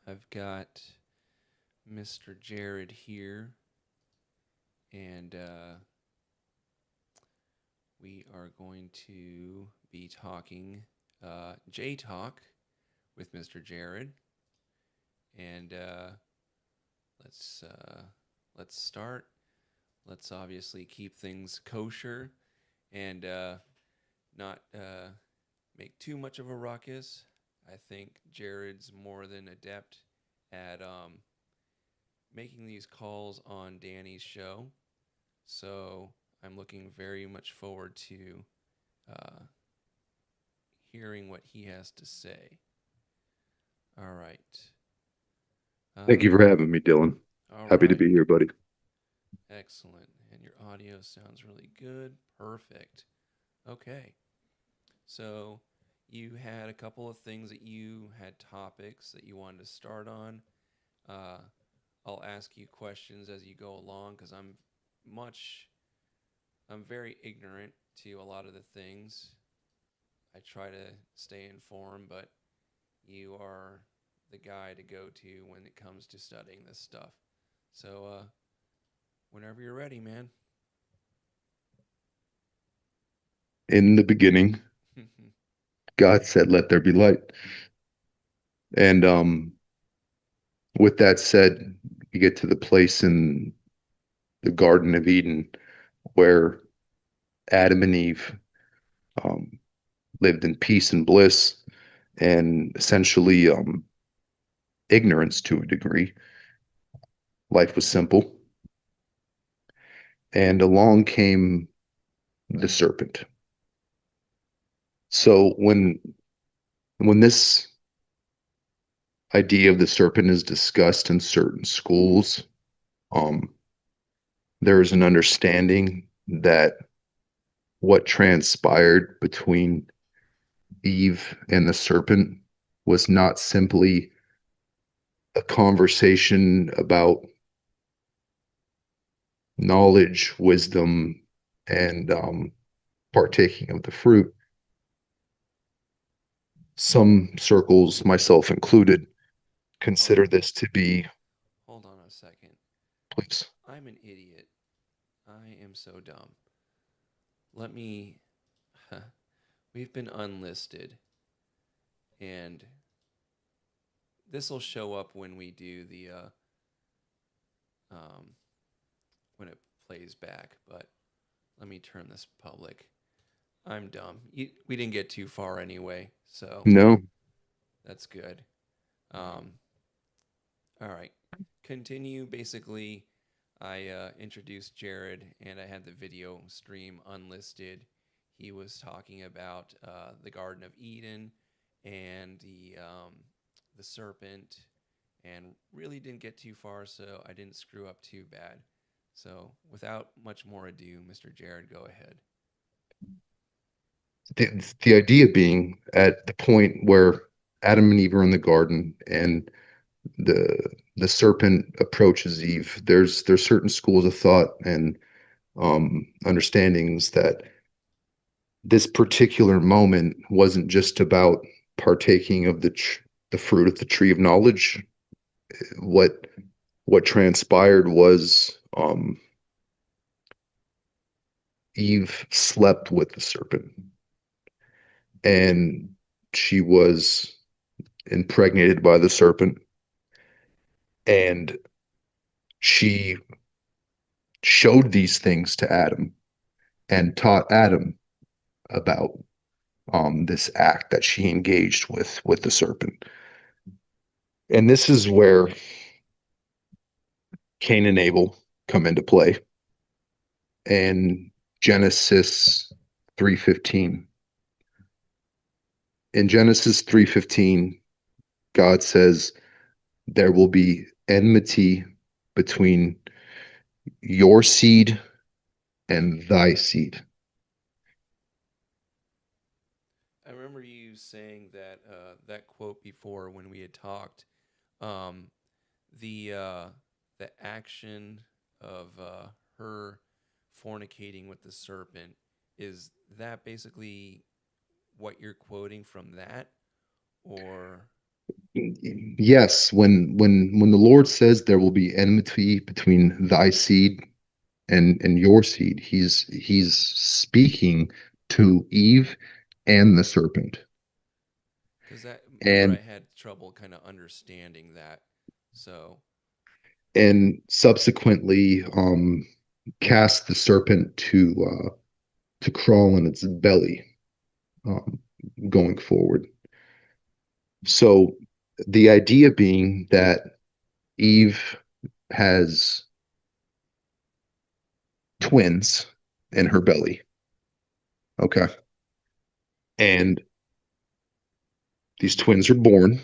I've got Mr. Jared here, and we are going to be talking J Talk with Mr. Jared, and let's start. Let's obviously keep things kosher and not make too much of a ruckus. I think Jared's more than adept at making these calls on Danny's show. So I'm looking very much forward to hearing what he has to say. All right. Thank you for having me, Dylan. All Happy to right. be here, buddy. Excellent. And your audio sounds really good. Perfect. Okay. So you had a couple of things that you had topics that you wanted to start on. Uh, I'll ask you questions as you go along because I'm very ignorant to a lot of the things. I try to stay informed, but you are the guy to go to when it comes to studying this stuff. So, whenever you're ready, man. In the beginning, God said, "Let there be light." And with that said, we get to the place in the Garden of Eden where Adam and Eve um, lived in peace and bliss and essentially ignorance to a degree. Life was simple. And along came the serpent. So when this idea of the serpent is discussed in certain schools, um, there's an understanding that what transpired between Eve and the serpent was not simply a conversation about knowledge, wisdom, and partaking of the fruit. Some circles, myself included, Hold consider on. this to be, Hold on a second. please. I'm an idiot. I am so dumb. Let me. We've been unlisted, and this will show up when we do the um, when it plays back. But let me turn this public. I'm dumb. We didn't get too far anyway, so No. that's good. Um, all right, continue. Basically, I introduced Jared, and I had the video stream unlisted. he was talking about the Garden of Eden and the serpent, and really didn't get too far, so I didn't screw up too bad. So, without much more ado, Mr. Jared, go ahead. The idea being at the point where Adam and Eve are in the garden and the the serpent approaches Eve, there's certain schools of thought and understandings that this particular moment wasn't just about partaking of the fruit of the tree of knowledge. What what transpired was Eve slept with the serpent, and she was impregnated by the serpent, and she showed these things to Adam and taught Adam about this act that she engaged with the serpent. And this is where Cain and Abel come into play. And Genesis 3:15. In Genesis 3:15, God says there will be enmity between your seed and thy seed. I remember you saying that that quote before when we had talked. Um, the the action of her fornicating with the serpent, is that basically what you're quoting from that, or Yes, when the Lord says there will be enmity between thy seed and your seed, he's speaking to Eve and the serpent. because that, remember, I And had trouble kind of understanding that. So and subsequently cast the serpent to crawl on its belly um, going forward. So the idea being that Eve has twins in her belly. Okay. And these twins are born,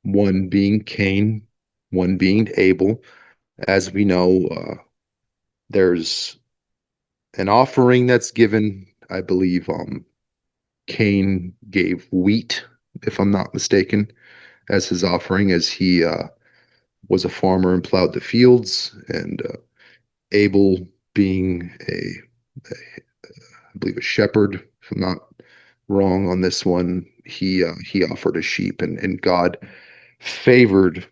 one being Cain, one being Abel. As we know, there's an offering that's given. I believe Cain gave wheat, if I'm not mistaken, as his offering, as he was a farmer and plowed the fields, and Abel being I believe a shepherd, if I'm not wrong on this one, he offered a sheep, and God favored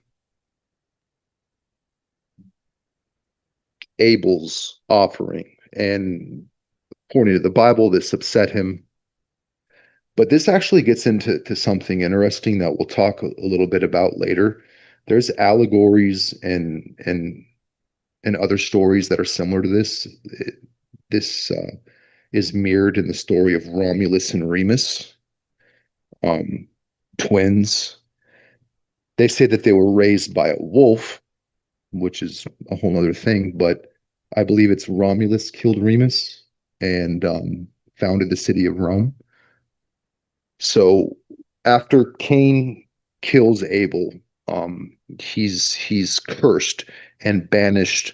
Abel's offering. And according to the Bible, this upset him. But this actually gets into something interesting that we'll talk a little bit about later. There's allegories and other stories that are similar to this. This is mirrored in the story of Romulus and Remus, um, twins. They say that they were raised by a wolf, which is a whole other thing, but I believe it's Romulus killed Remus and founded the city of Rome. So after Cain kills Abel, he's cursed and banished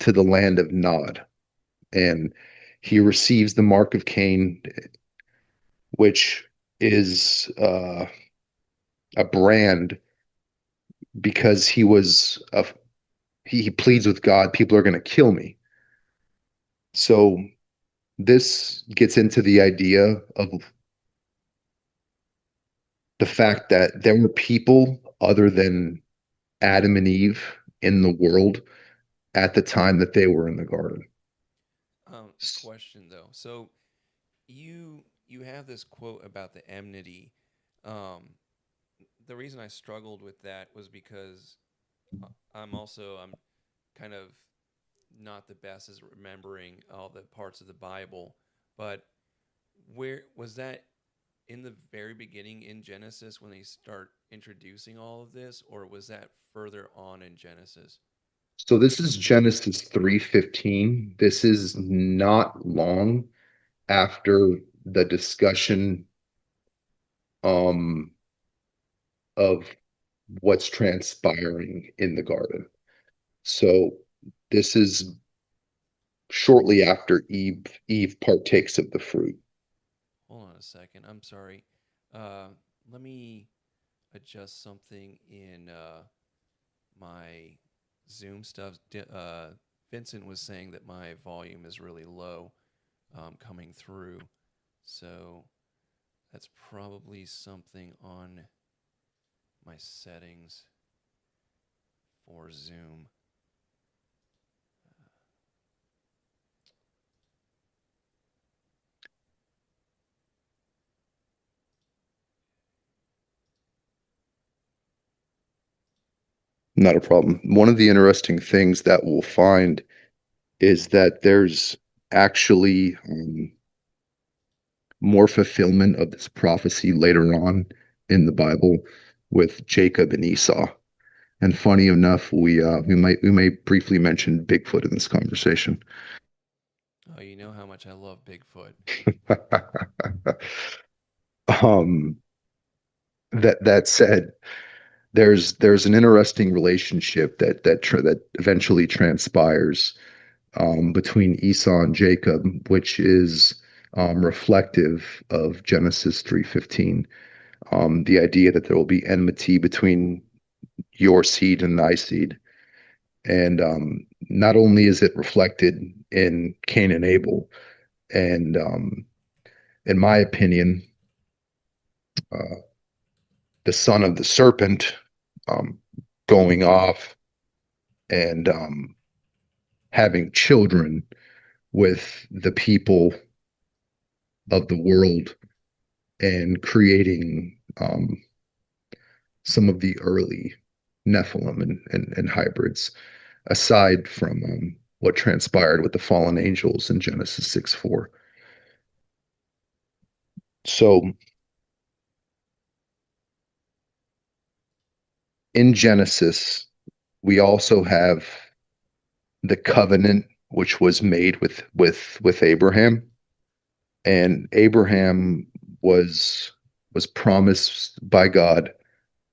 to the land of Nod, and he receives the mark of Cain, which is a brand because he pleads with God, people are going to kill me. So this gets into the idea of the fact that there were people other than Adam and Eve in the world at the time that they were in the garden. question though. So you have this quote about the enmity. Um, the reason I struggled with that was because I'm kind of not the best as remembering all the parts of the Bible, but where was that in the very beginning in Genesis when they start introducing all of this, or was that further on in Genesis? So this is Genesis 3:15. This is not long after the discussion um, of what's transpiring in the garden. So this is shortly after Eve partakes of the fruit. Hold on a second. I'm sorry. Uh, Let me adjust something in my Zoom stuff. Vincent was saying that my volume is really low coming through. So that's probably something on my settings for Zoom. Not a problem. One of the interesting things that we'll find is that there's actually more fulfillment of this prophecy later on in the Bible with Jacob and Esau. And funny enough, we may briefly mention Bigfoot in this conversation. Oh, you know how much I love Bigfoot. um, that said, there's an interesting relationship that eventually transpires between Esau and Jacob, which is reflective of Genesis 3:15. The idea that there will be enmity between your seed and thy seed. And not only is it reflected in Cain and Abel, and in my opinion, uh, the son of the serpent um, going off and having children with the people of the world and creating some of the early Nephilim and hybrids, aside from what transpired with the fallen angels in Genesis 6:4. So in Genesis, we also have the covenant which was made with Abraham, and Abraham was was promised by God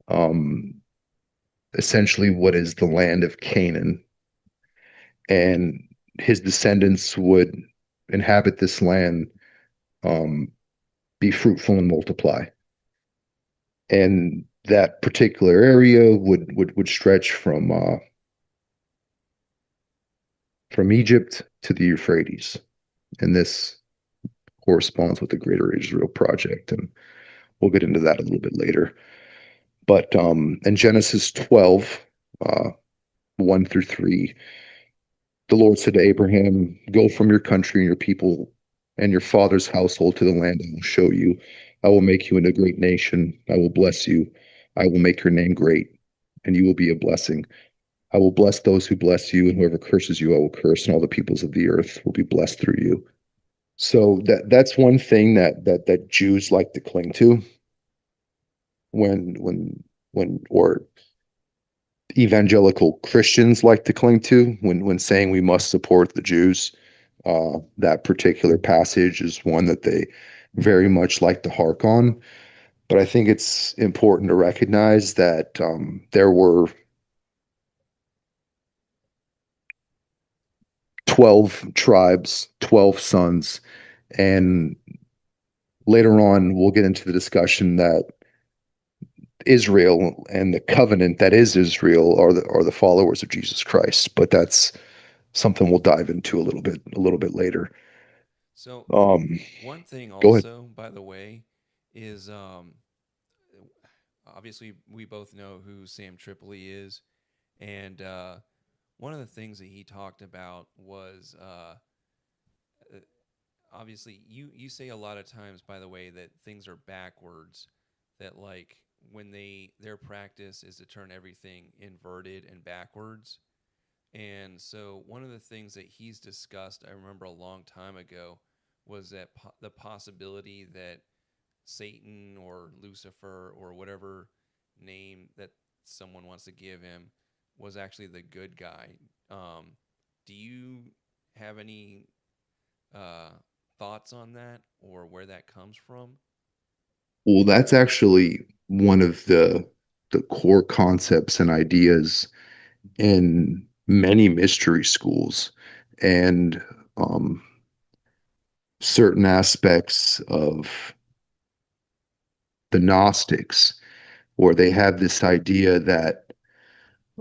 um, essentially what is the land of Canaan, and his descendants would inhabit this land, um, be fruitful and multiply. And that particular area would stretch from Egypt to the Euphrates, and this corresponds with the Greater Israel Project, and we'll get into that a little bit later. But in Genesis 12, uh, 1 through 3, the Lord said to Abraham, "Go from your country and your people and your father's household to the land I will show you. I will make you into a great nation. I will bless you. I will make your name great, and you will be a blessing. I will bless those who bless you, and whoever curses you, I will curse, and all the peoples of the earth will be blessed through you." So that's one thing that Jews like to cling to when or evangelical Christians like to cling to when saying we must support the Jews. That particular passage is one that they very much like to hark on. But I think it's important to recognize that there were 12 tribes, 12 sons, and later on we'll get into the discussion that Israel and the covenant that is Israel are the followers of Jesus Christ. But that's something we'll dive into a little bit later. So Um, one thing Go ahead. also, by the way, is obviously we both know who Sam Tripoli is, and one of the things that he talked about was uh, obviously you say a lot of times, by the way, that things are backwards, that like when their practice is to turn everything inverted and backwards. And so one of the things that he's discussed, I remember a long time ago, was that the possibility that Satan or Lucifer or whatever name that someone wants to give him was actually the good guy. Do you have any uh, thoughts on that or where that comes from? Well, that's actually one of the core concepts and ideas in many mystery schools and um, certain aspects of the Gnostics, where they have this idea that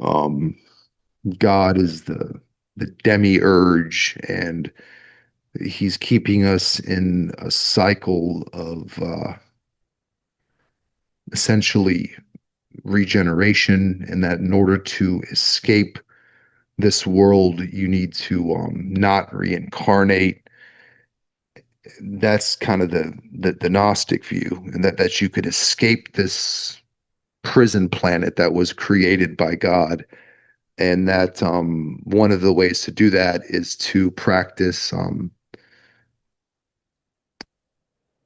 um, God is the demiurge and he's keeping us in a cycle of essentially regeneration, and that in order to escape this world, you need to not reincarnate. That's kind of the Gnostic view, and that you could escape this prison planet that was created by God, and that one of the ways to do that is to practice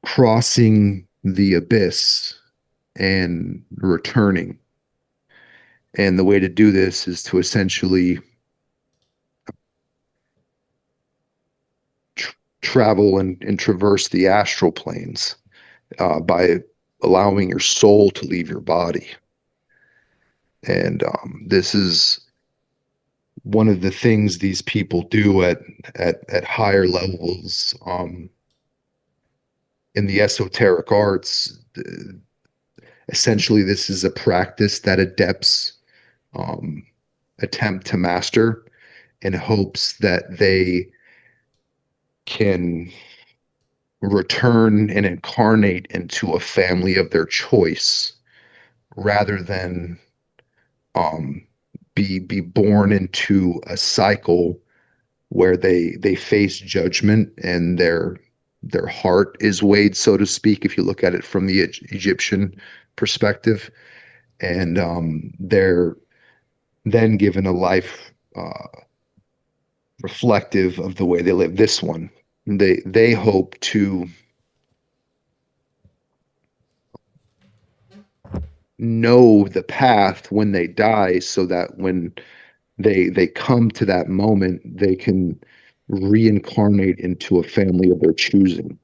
crossing the abyss and returning. And the way to do this is to essentially travel and traverse the astral planes by allowing your soul to leave your body. And this is one of the things these people do at higher levels in the esoteric arts. Essentially, this is a practice that adepts um, attempt to master in hopes that they can return and incarnate into a family of their choice rather than um, be born into a cycle where they face judgment and their heart is weighed, so to speak, if you look at it from the Egyptian perspective, and they're then given a life reflective of the way they live this one. They hope to know the path when they die so that when they come to that moment, they can reincarnate into a family of their choosing.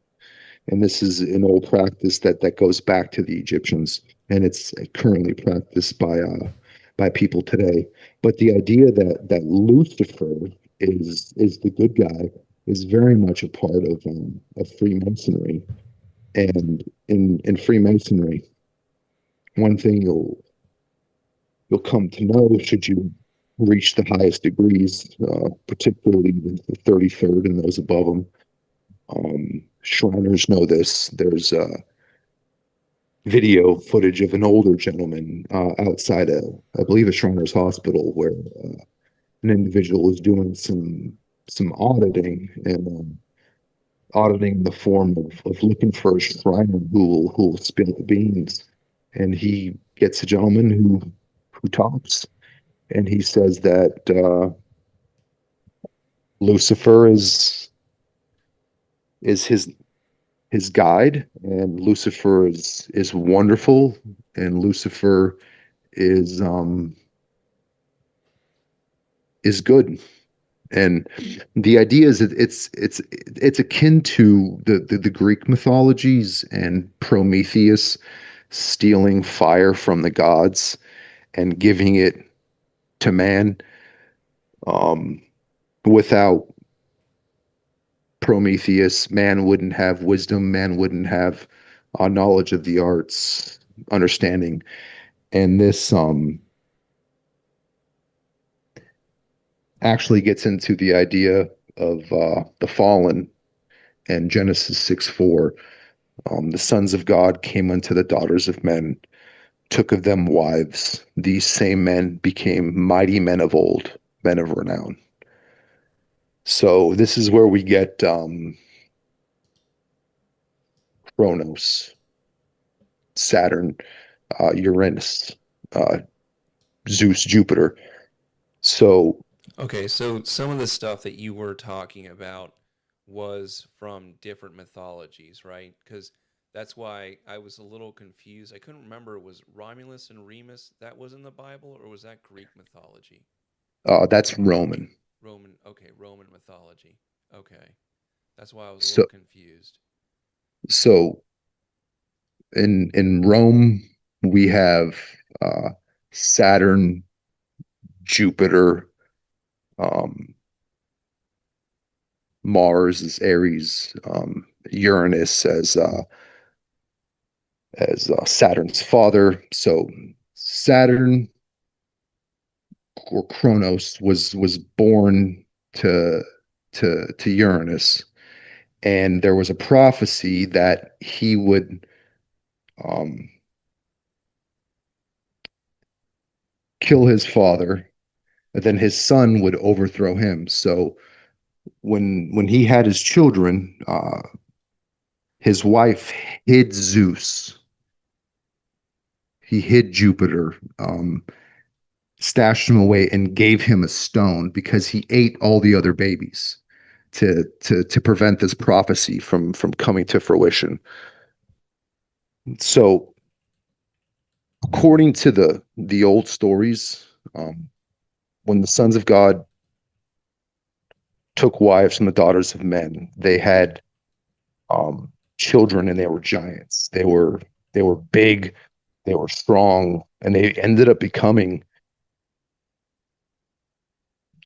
And this is an old practice that goes back to the Egyptians, and it's currently practiced by people today. But the idea that Lucifer is the good guy is very much a part of Freemasonry. And in Freemasonry, one thing you'll come to know should you reach the highest degrees, particularly the 33rd and those above them. Shriners know this. There's video footage of an older gentleman outside I believe, a Shriners Hospital, where an individual is doing some auditing and auditing in the form of looking for a Shriner who will spill the beans, and he gets a gentleman who talks, and he says that Lucifer is his guide, and Lucifer is wonderful, and Lucifer is um is good. And the idea is that it's akin to the Greek mythologies and Prometheus stealing fire from the gods and giving it to man. Um, Without Prometheus, man wouldn't have wisdom, man wouldn't have knowledge of the arts, understanding. And this actually gets into the idea of the fallen and Genesis 6:4. The sons of God came unto the daughters of men, took of them wives. These same men became mighty men of old, men of renown. So this is where we get Kronos, Saturn, Uranus, uh, Zeus, Jupiter. So Okay, so some of the stuff that you were talking about was from different mythologies, right? Because that's why I was a little confused. I couldn't remember, was Romulus and Remus that was in the Bible, or was that Greek mythology? that's Roman. Roman, okay, Roman mythology. Okay. That's why I was a little So confused. so in Rome we have uh, Saturn, Jupiter, um, Mars as Aries, Uranus as Saturn's father. So Saturn or Kronos was born to to Uranus, and there was a prophecy that he would um, kill his father, and then his son would overthrow him. So when he had his children, his wife hid Zeus. He hid Jupiter, stashed him away, and gave him a stone because he ate all the other babies to prevent this prophecy from coming to fruition. So, according to the old stories, when the sons of God took wives from the daughters of men, they had children, and they were giants. They were big, they were strong, and they ended up becoming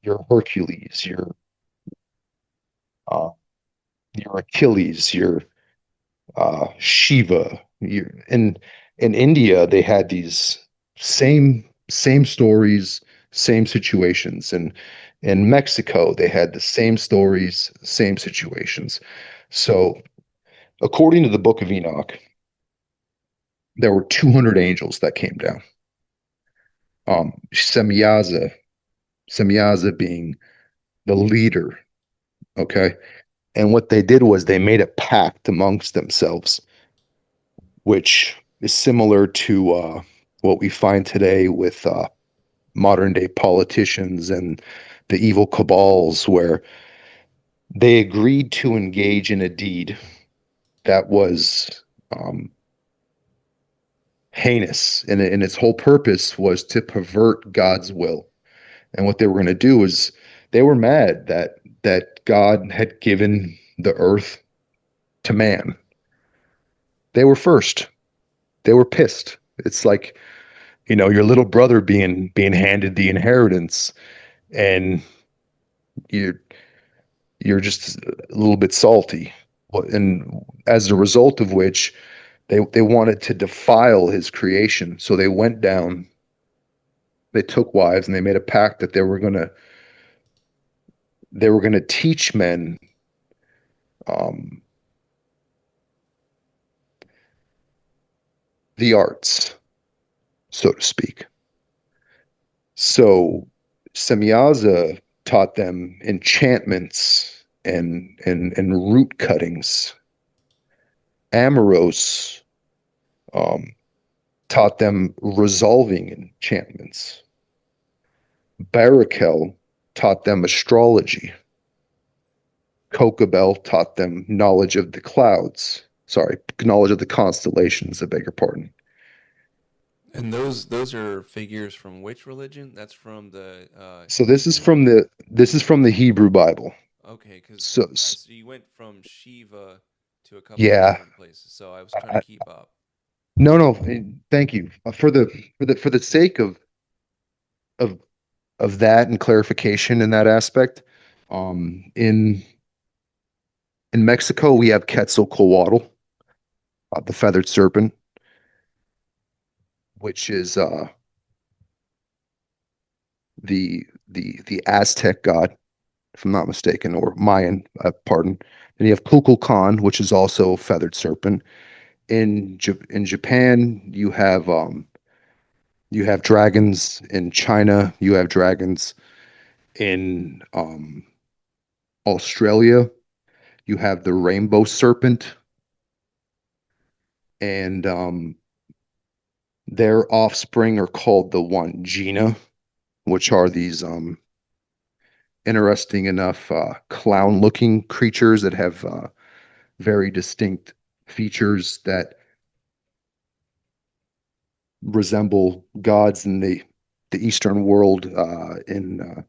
your Hercules, uh, your Achilles, your Shiva. In India, they had these same stories, same situations, and in Mexico, they had the same stories, same situations. So, according to the Book of Enoch, there were 200 angels that came down. Semyaza being the leader, okay? And what they did was they made a pact amongst themselves, which is similar to what we find today with modern day politicians and the evil cabals, where they agreed to engage in a deed that was heinous, and its whole purpose was to pervert God's will. And what they were going to do is they were mad that God had given the earth to man. They were first. They were pissed. It's like, your little brother being handed the inheritance, and you're you're just a little bit salty. And as a result of which, they wanted to defile his creation. So they went down, they took wives, and they made a pact that they were gonna teach men um, the arts, so to speak. So Semyaza taught them enchantments and root cuttings. Amoros um, taught them resolving enchantments. Barakel taught them astrology. Kokabel taught them knowledge of the clouds. Sorry, knowledge of the constellations, I beg your pardon. And those are figures from which religion? That's from the So Hebrew. this is from the Hebrew Bible. Okay, because So so you went from Shiva to a couple of yeah, different places, so I was trying to keep up. no, no, thank you for the sake of of that and clarification in that aspect. In Mexico, we have Quetzalcoatl, the feathered serpent, which is the Aztec god, if I'm not mistaken, or Mayan, pardon. Then you have Kukulkan, which is also a feathered serpent. In Japan, you have dragons. In China, you have dragons. In Australia, you have the rainbow serpent, and their offspring are called the Wandjina, which are these interesting enough clown-looking creatures that have very distinct features that resemble gods in the Eastern world in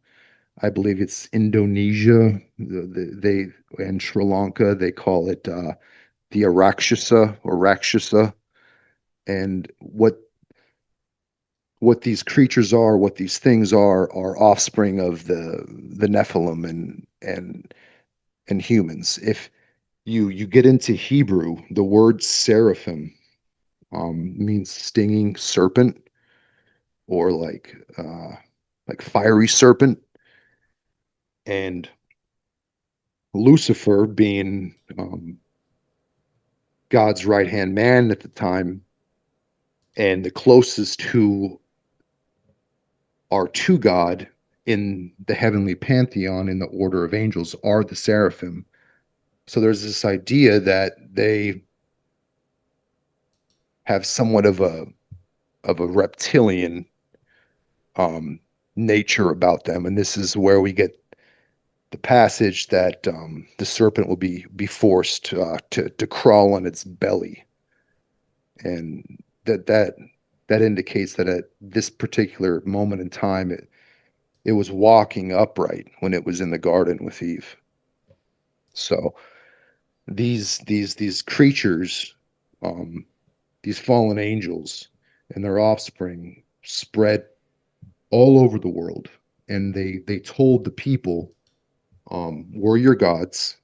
I believe it's Indonesia. They and Sri Lanka, they call it the Arakshasa or Rakshasa. And what these creatures are, what these things are offspring of the Nephilim and humans. If you get into Hebrew, the word seraphim means stinging serpent or like fiery serpent, and Lucifer being God's right hand man at the time and the closest who are to God in the heavenly pantheon in the order of angels are the seraphim. So there's this idea that they have somewhat of a reptilian um, nature about them, and this is where we get the passage that the serpent will be forced to crawl on its belly, and that indicates that at this particular moment in time, it was walking upright when it was in the garden with Eve. So these creatures, um, these fallen angels and their offspring spread all over the world, and they told the people, "We're your gods.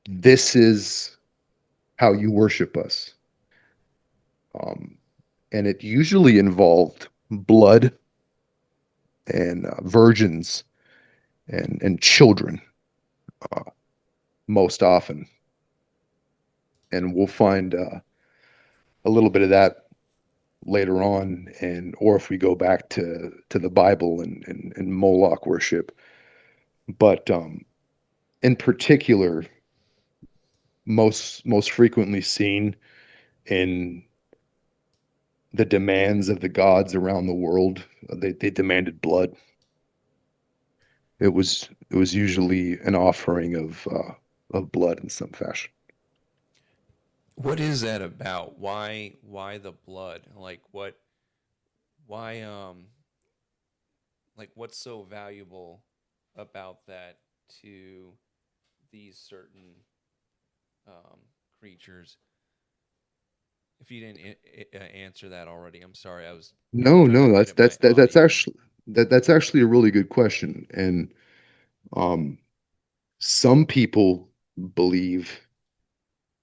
This is how you worship us." Um, and it usually involved blood and virgins and children uh, most often, and we'll find a little bit of that later on, and or if we go back to the Bible and Moloch worship. But in particular, most frequently seen in the demands of the gods around the world, they demanded blood. It was usually an offering of blood in some fashion. What is that about? Why the blood? Why what's so valuable about that to these certain um, creatures? If you didn't answer that already, I'm sorry. I was No, trying to no, get at my audio. that's actually a really good question, and um, some people believe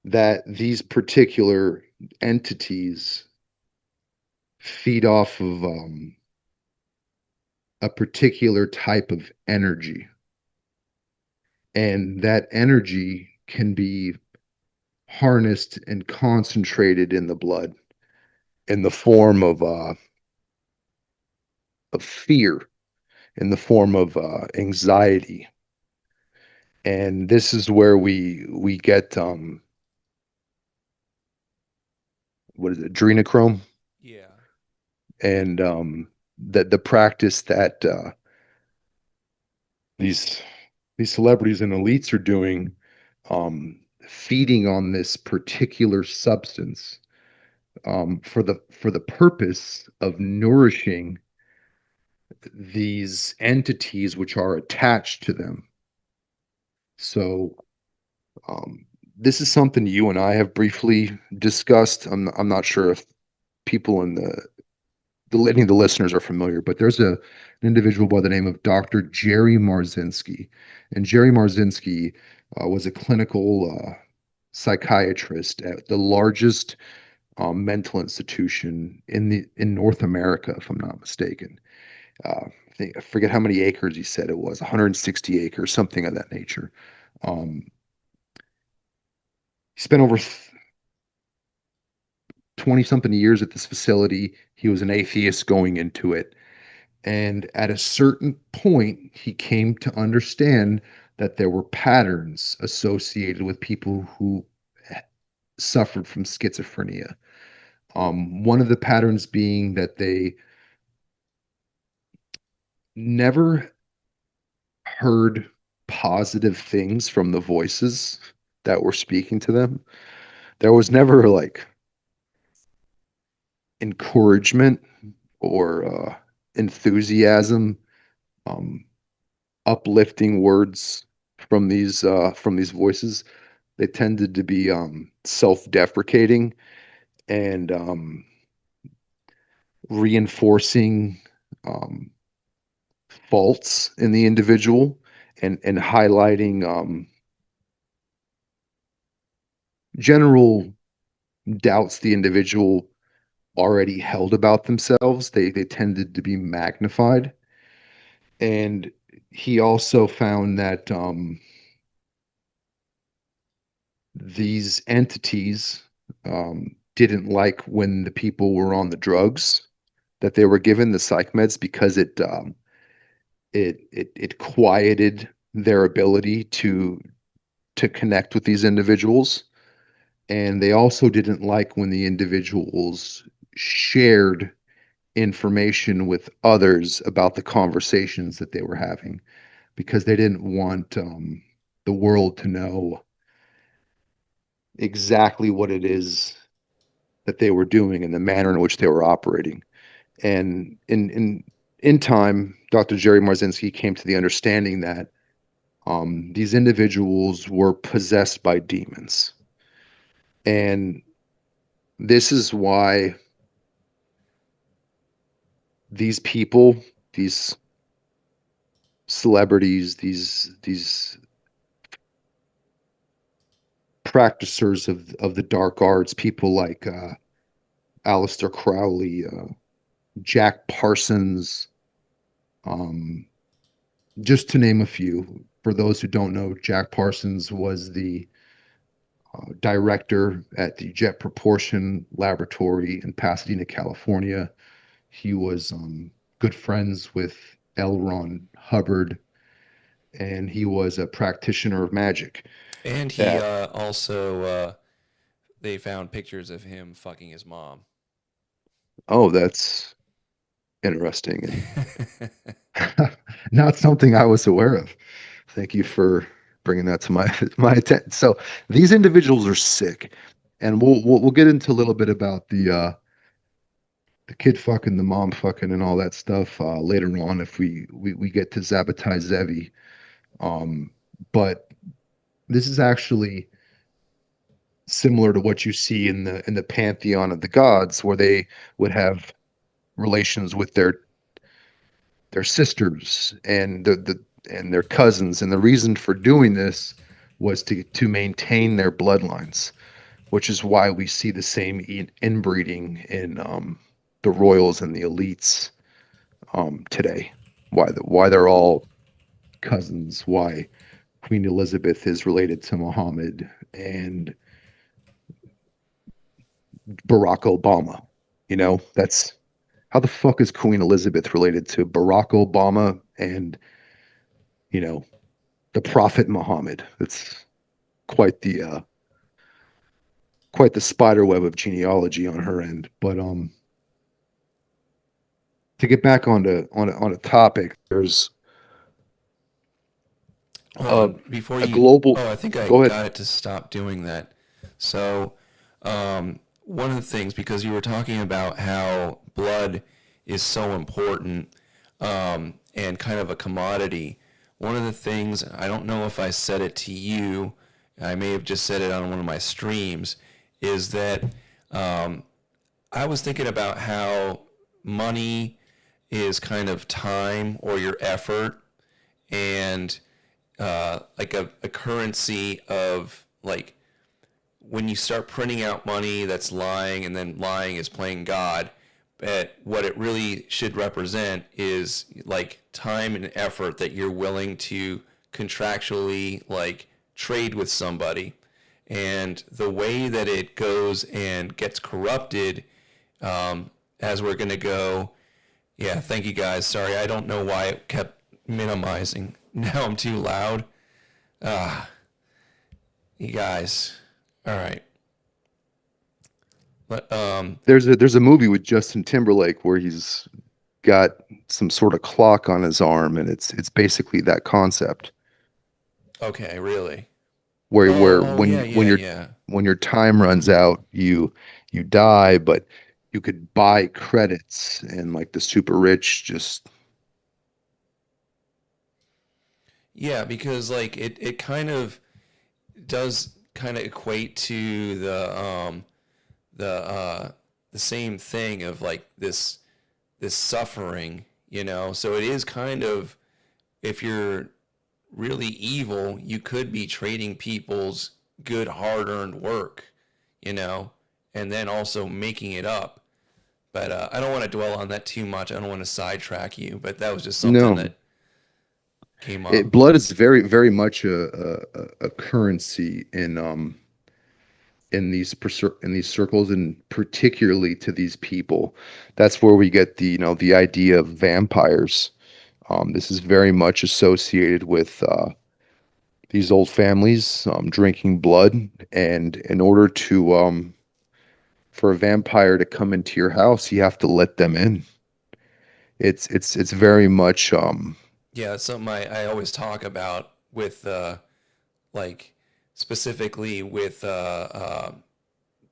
that these particular entities feed off of a particular type of energy, and that energy can be harnessed and concentrated in the blood in the form of fear, in the form of anxiety, and this is where we get what is it, adrenochrome, Yeah. and the practice that these these celebrities and elites are doing, feeding on this particular substance for the purpose of nourishing these entities which are attached to them. So um, this is something you and I have briefly discussed. I'm not sure if people in any of the listeners are familiar, but there's an individual by the name of Dr. Jerry Marzinsky, and Jerry Marzinsky was a clinical psychiatrist at the largest mental institution in North America, if I'm not mistaken. I forget how many acres he said it was, 160 acres, something of that nature. Um, he spent over 20 something years at this facility. He was an atheist going into it. And at a certain point, he came to understand that there were patterns associated with people who suffered from schizophrenia. One of the patterns being that they never heard positive things from the voices that were speaking to them. There was never like encouragement or enthusiasm, um, uplifting words from these voices. They tended to be self-deprecating and reinforcing um, faults in the individual and highlighting general doubts the individual already held about themselves. They tended to be magnified. And he also found that these entities didn't like when the people were on the drugs that they were given, the psych meds, because it quieted their ability to connect with these individuals. And they also didn't like when the individuals shared information with others about the conversations that they were having because they didn't want the world to know exactly what it is that they were doing and the manner in which they were operating. And in time, Dr. Jerry Marzinsky came to the understanding that these individuals were possessed by demons. And this is why these people, these celebrities, these practicers of the dark arts, people like Aleister Crowley, Jack Parsons, um, just to name a few. For those who don't know, Jack Parsons was the director at the Jet Propulsion Laboratory in Pasadena, California. He was good friends with L. Ron Hubbard, and he was a practitioner of magic. And he That also they found pictures of him fucking his mom. oh, that's interesting and not something I was aware of. Thank you for bringing that to my my attention. So these individuals are sick, and we'll get into a little bit about the kid fucking, the mom fucking, and all that stuff later on if we get to Zabbatai Zevi. Um, but this is actually similar to what you see in the pantheon of the gods, where they would have relations with their sisters and and their cousins, and the reason for doing this was to maintain their bloodlines, which is why we see the same inbreeding in the royals and the elites today. Why they're all cousins? Why Queen Elizabeth is related to Muhammad and Barack Obama? You know, that's how the fuck is Queen Elizabeth related to Barack Obama and you know the Prophet Muhammad? It's quite the spider web of genealogy on her end. But to get back on a topic, there's Hold a on, before a you. global. Oh, I think I Go ahead. got it to stop doing that. So, one of the things, because you were talking about how blood is so important and kind of a commodity, one of the things, I don't know if I said it to you, I may have just said it on one of my streams, is that um, I was thinking about how money is kind of time or your effort and like a currency of like when you start printing out money that's lying and then lying is playing God, but what it really should represent is like time and effort that you're willing to contractually like trade with somebody. And the way that it goes and gets corrupted, as we're going to go, yeah, thank you guys. Sorry, I don't know why it kept minimizing. Now I'm too loud. Ah, you guys. All right. But There's a movie with Justin Timberlake where he's got some sort of clock on his arm, and it's basically that concept okay, really. where Oh, yeah, when yeah, your yeah. when your time runs out, you die, but you could buy credits, and like the super rich just Yeah, because like it kind of does kind of equate to the the same thing of like this suffering, you know. So it is kind of, if you're really evil, you could be trading people's good hard-earned work, you know, and then also making it up. But I don't want to dwell on that too much. I don't want to sidetrack you, but that was just something no. that came up. Blood is very, very much a currency in these circles, and particularly to these people. That's where we get the idea of vampires. This is very much associated with these old families drinking blood, and in order to for a vampire to come into your house, you have to let them in. It's very much Yeah, it's something I always talk about with like specifically with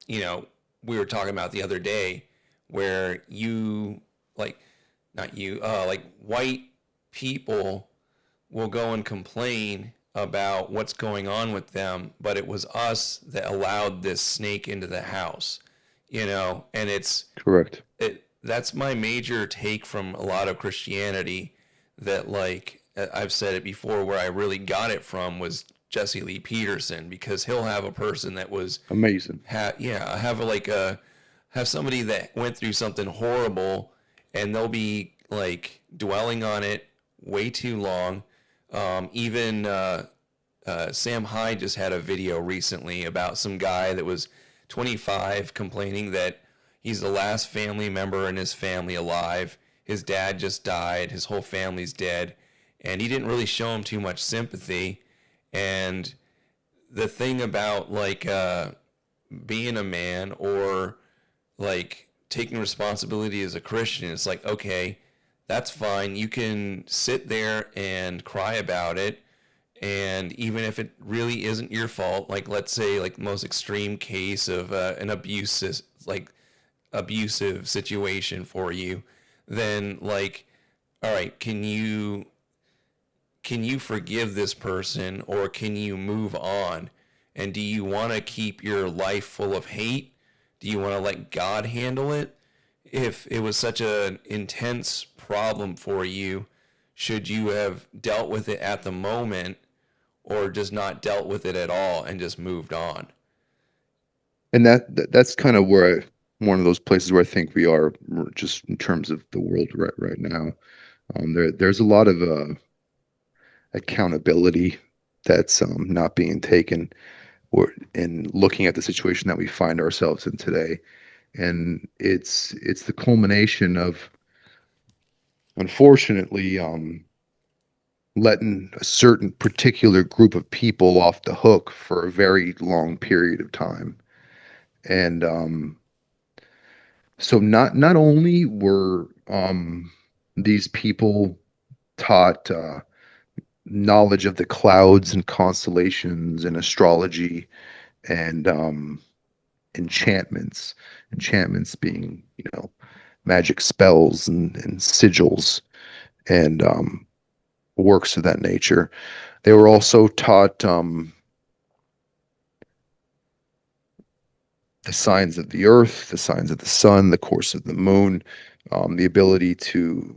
you know, we were talking about the other day where you like not you like white people will go and complain about what's going on with them, but it was us that allowed this snake into the house, you know, and correct. that's my major take from a lot of Christianity, that like I've said it before, where I really got it from was Jesse Lee Peterson, because he'll have a person that was Amazing. yeah, have like a have somebody that went through something horrible, and they'll be like dwelling on it way too long. Even Sam Hyde just had a video recently about some guy that was 25 complaining that he's the last family member in his family alive. His dad just died. His whole family's dead. And he didn't really show him too much sympathy. And the thing about like being a man, or like taking responsibility as a Christian, it's like, okay, that's fine. You can sit there and cry about it. And even if it really isn't your fault, like let's say like the most extreme case of an abusive situation for you, then like, all right, can you forgive this person, or can you move on? And do you want to keep your life full of hate? Do you want to let God handle it? If it was such an intense problem for you, should you have dealt with it at the moment, or just not dealt with it at all and just moved on? And that's kind of one of those places where I think we are, just in terms of the world right now. There's a lot of accountability that's not being taken, or in looking at the situation that we find ourselves in today. And it's the culmination of, unfortunately, letting a certain particular group of people off the hook for a very long period of time. And so not only were these people taught knowledge of the clouds and constellations and astrology and enchantments, enchantments being, magic spells and sigils and works of that nature. They were also taught the signs of the earth, the signs of the sun, the course of the moon, the ability to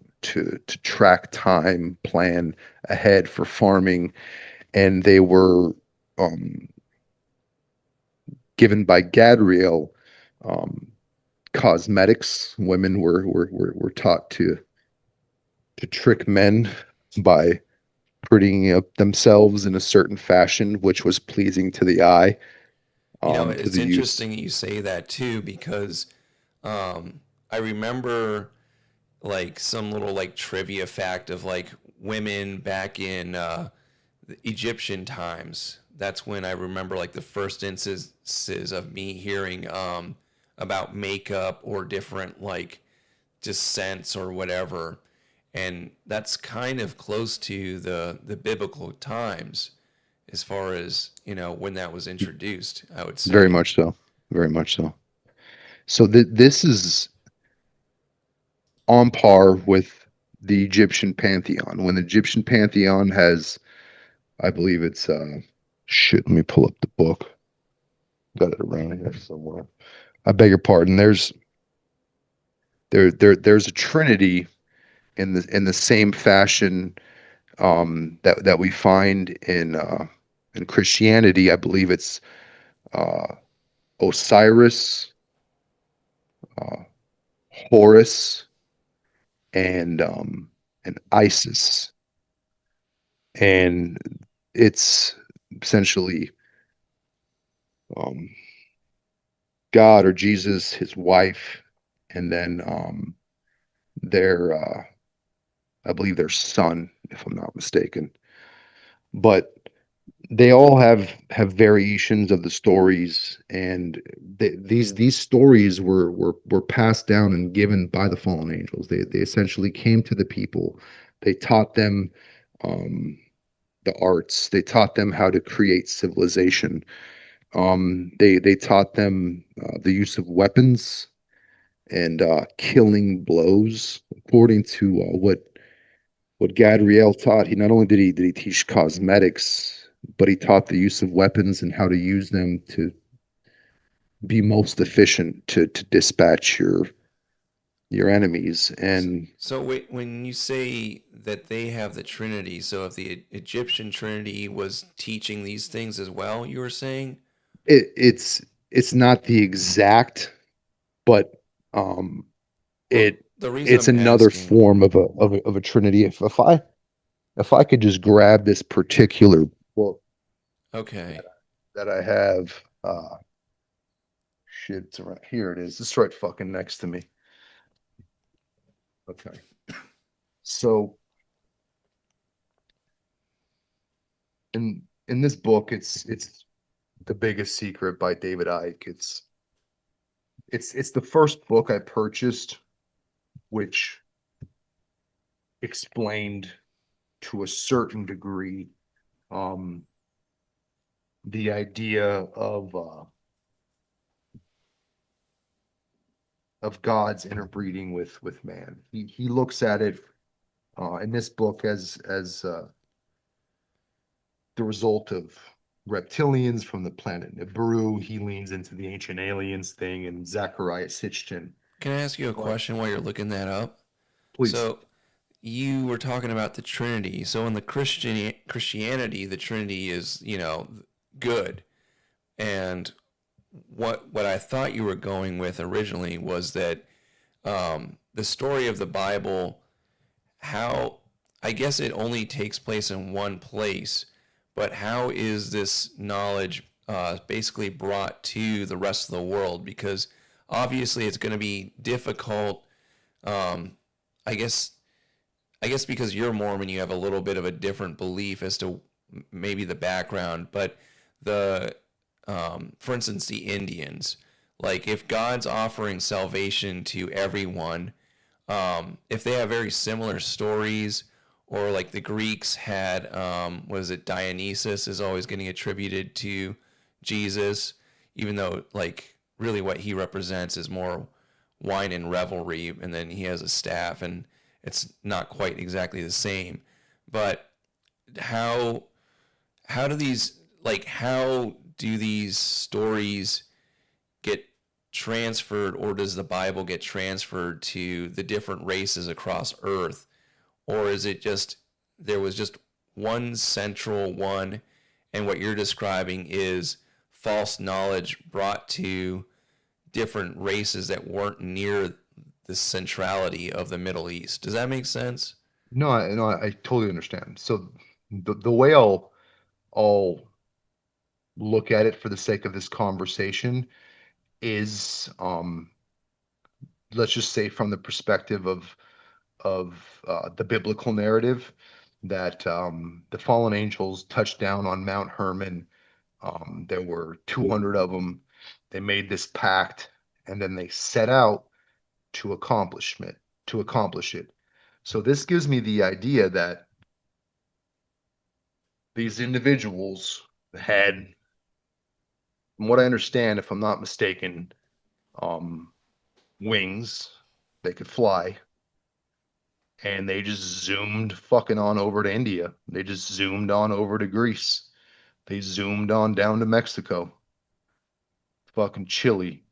track time, plan ahead for farming, and they were um, given by Gadriel um, cosmetics. Women were taught to trick men by prettying up themselves in a certain fashion, which was pleasing to the eye, You know, to it's the use. interesting you say that too, because I remember like some little like trivia fact of like women back in the Egyptian times. That's when I remember like the first instances of me hearing about makeup or different like just scents or whatever. And that's kind of close to the biblical times, as far as, you know, when that was introduced, I would Very say. much so. Very much so. So this is. on par with the Egyptian pantheon. When the Egyptian pantheon has, I believe it's shit, let me pull up the book. Got it around here somewhere. I beg your pardon. There's a trinity in the same fashion that we find in Christianity. I believe it's uh, Osiris, uh, Horus, and Isis, and it's essentially um, God or Jesus, his wife, and then their I believe their son, if I'm not mistaken. But they all have variations of the stories, and these stories were passed down and given by the fallen angels. They essentially came to the people. They taught them um, the arts. They taught them how to create civilization. They taught them the use of weapons and killing blows, according to what Gadriel taught. He not only did he teach cosmetics, but he taught the use of weapons and how to use them to be most efficient to dispatch your enemies. And So wait, when you say that they have the Trinity, so if the Egyptian Trinity was teaching these things as well, you were saying? it's not the exact, but um, Well, it the reason it's I'm another asking, form of a trinity. If I could just grab this particular book okay, that I have, shit, it's around here. It is. It's right fucking next to me. Okay. So in this book, it's The Biggest Secret by David Icke. It's the first book I purchased, which explained to a certain degree um, the idea of God's interbreeding with man. He looks at it in this book as the result of reptilians from the planet Nibiru. He leans into the ancient aliens thing and Zachariah Sitchin. can I ask you a But question while you're looking that up? please, So you were talking about the Trinity. So in the Christianity, the Trinity is, good. And what I thought you were going with originally was that the story of the Bible, how I guess it only takes place in one place, but how is this knowledge basically brought to the rest of the world? Because obviously it's going to be difficult. Um, I guess I guess because you're Mormon, you have a little bit of a different belief as to maybe the background, but the for instance, the Indians, like if God's offering salvation to everyone, if they have very similar stories, or like the Greeks had, was it Dionysus is always getting attributed to Jesus, even though like really what he represents is more wine and revelry, and then he has a staff, and it's not quite exactly the same. But how how do these how do these stories get transferred, or does the Bible get transferred to the different races across Earth, or is it just there was just one central one, and what you're describing is false knowledge brought to different races that weren't near the centrality of the Middle East? Does that make sense? no, I totally understand. So the way I'll look at it for the sake of this conversation is let's just say from the perspective of the biblical narrative that the fallen angels touched down on Mount Hermon. There were 200 of them. They made this pact, and then they set out to accomplish it. So this gives me the idea that these individuals had, from what I understand, if I'm not mistaken, um, wings. They could fly, and they just zoomed fucking on over to India. They just zoomed on over to Greece. They zoomed on down to Mexico, fucking Chile.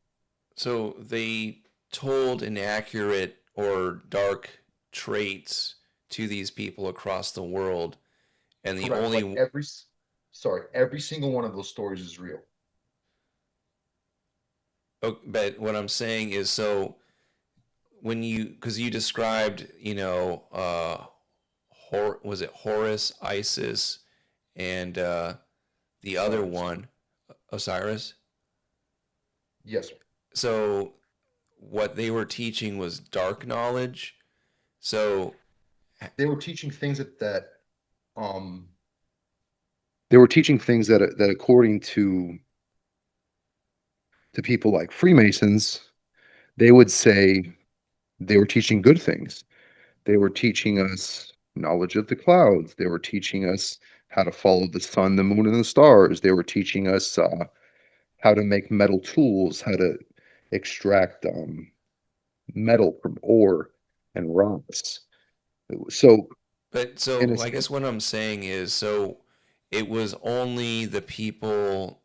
So they told inaccurate or dark traits to these people across the world, and the Correct. Like only sorry, every single one of those stories is real. but what I'm saying is, so when you, because you described, was it Horus, Isis, and the other Osiris. one, Osiris? Yes, sir. So what they were teaching was dark knowledge. So They were teaching things um they were teaching things that according to people like Freemasons, they would say they were teaching good things. They were teaching us knowledge of the clouds. They were teaching us how to follow the sun, the moon, and the stars. They were teaching us how to make metal tools, how to extract metal from ore and rocks. So, But in a so I guess sense, what I'm saying is, so it was only the people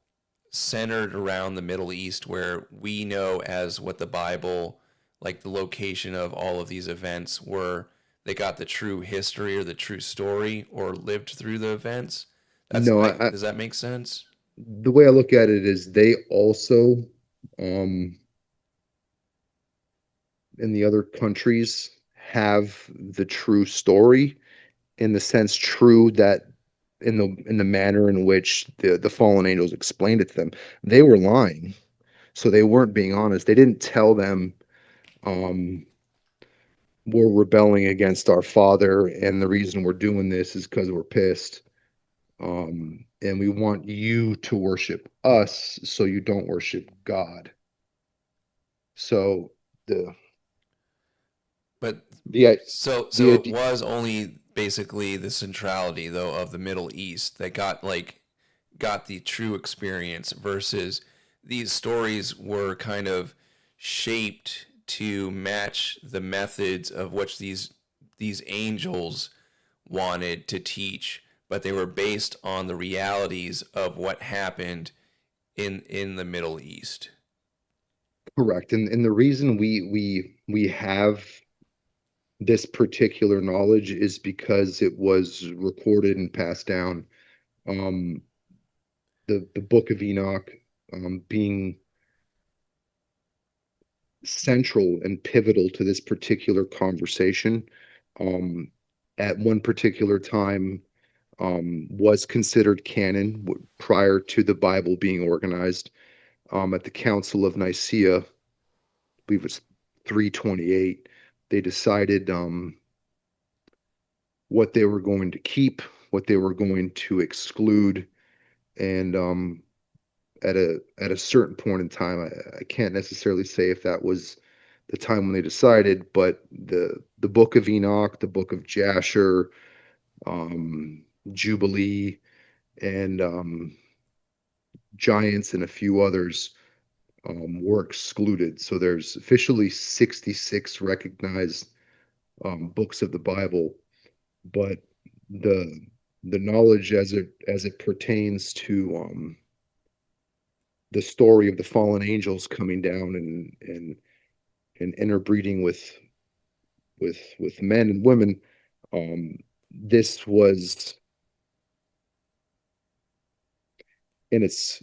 centered around the Middle East where we know as what the Bible, like the location of all of these events were, they got the true history or the true story or lived through the events. That's no, like, does that make sense? the way I look at it is they also, um, in the other countries, have the true story in the sense true that in the manner in which the fallen angels explained it to them, they were lying. So they weren't being honest. They didn't tell them um we're rebelling against our father and the reason we're doing this is because we're pissed. And we want you to worship us so you don't worship God. So the But the so the it idea, was only basically the centrality though of the Middle East that got the true experience versus these stories were kind of shaped to match the methods of which these angels wanted to teach, but they were based on the realities of what happened in the Middle East. correct. And the reason we have this particular knowledge is because it was recorded and passed down. Um, the Book of Enoch being central and pivotal to this particular conversation. Um, at one particular time, was considered canon prior to the Bible being organized. At the Council of Nicaea, I believe it's 328, they decided what they were going to keep, what they were going to exclude, and at a certain point in time, I can't necessarily say if that was the time when they decided, but the Book of Enoch, the Book of Jasher, um, Jubilee, and Giants, and a few others were excluded. So there's officially 66 recognized books of the Bible, but the the knowledge as it pertains to the story of the fallen angels coming down and interbreeding with men and women. This was in its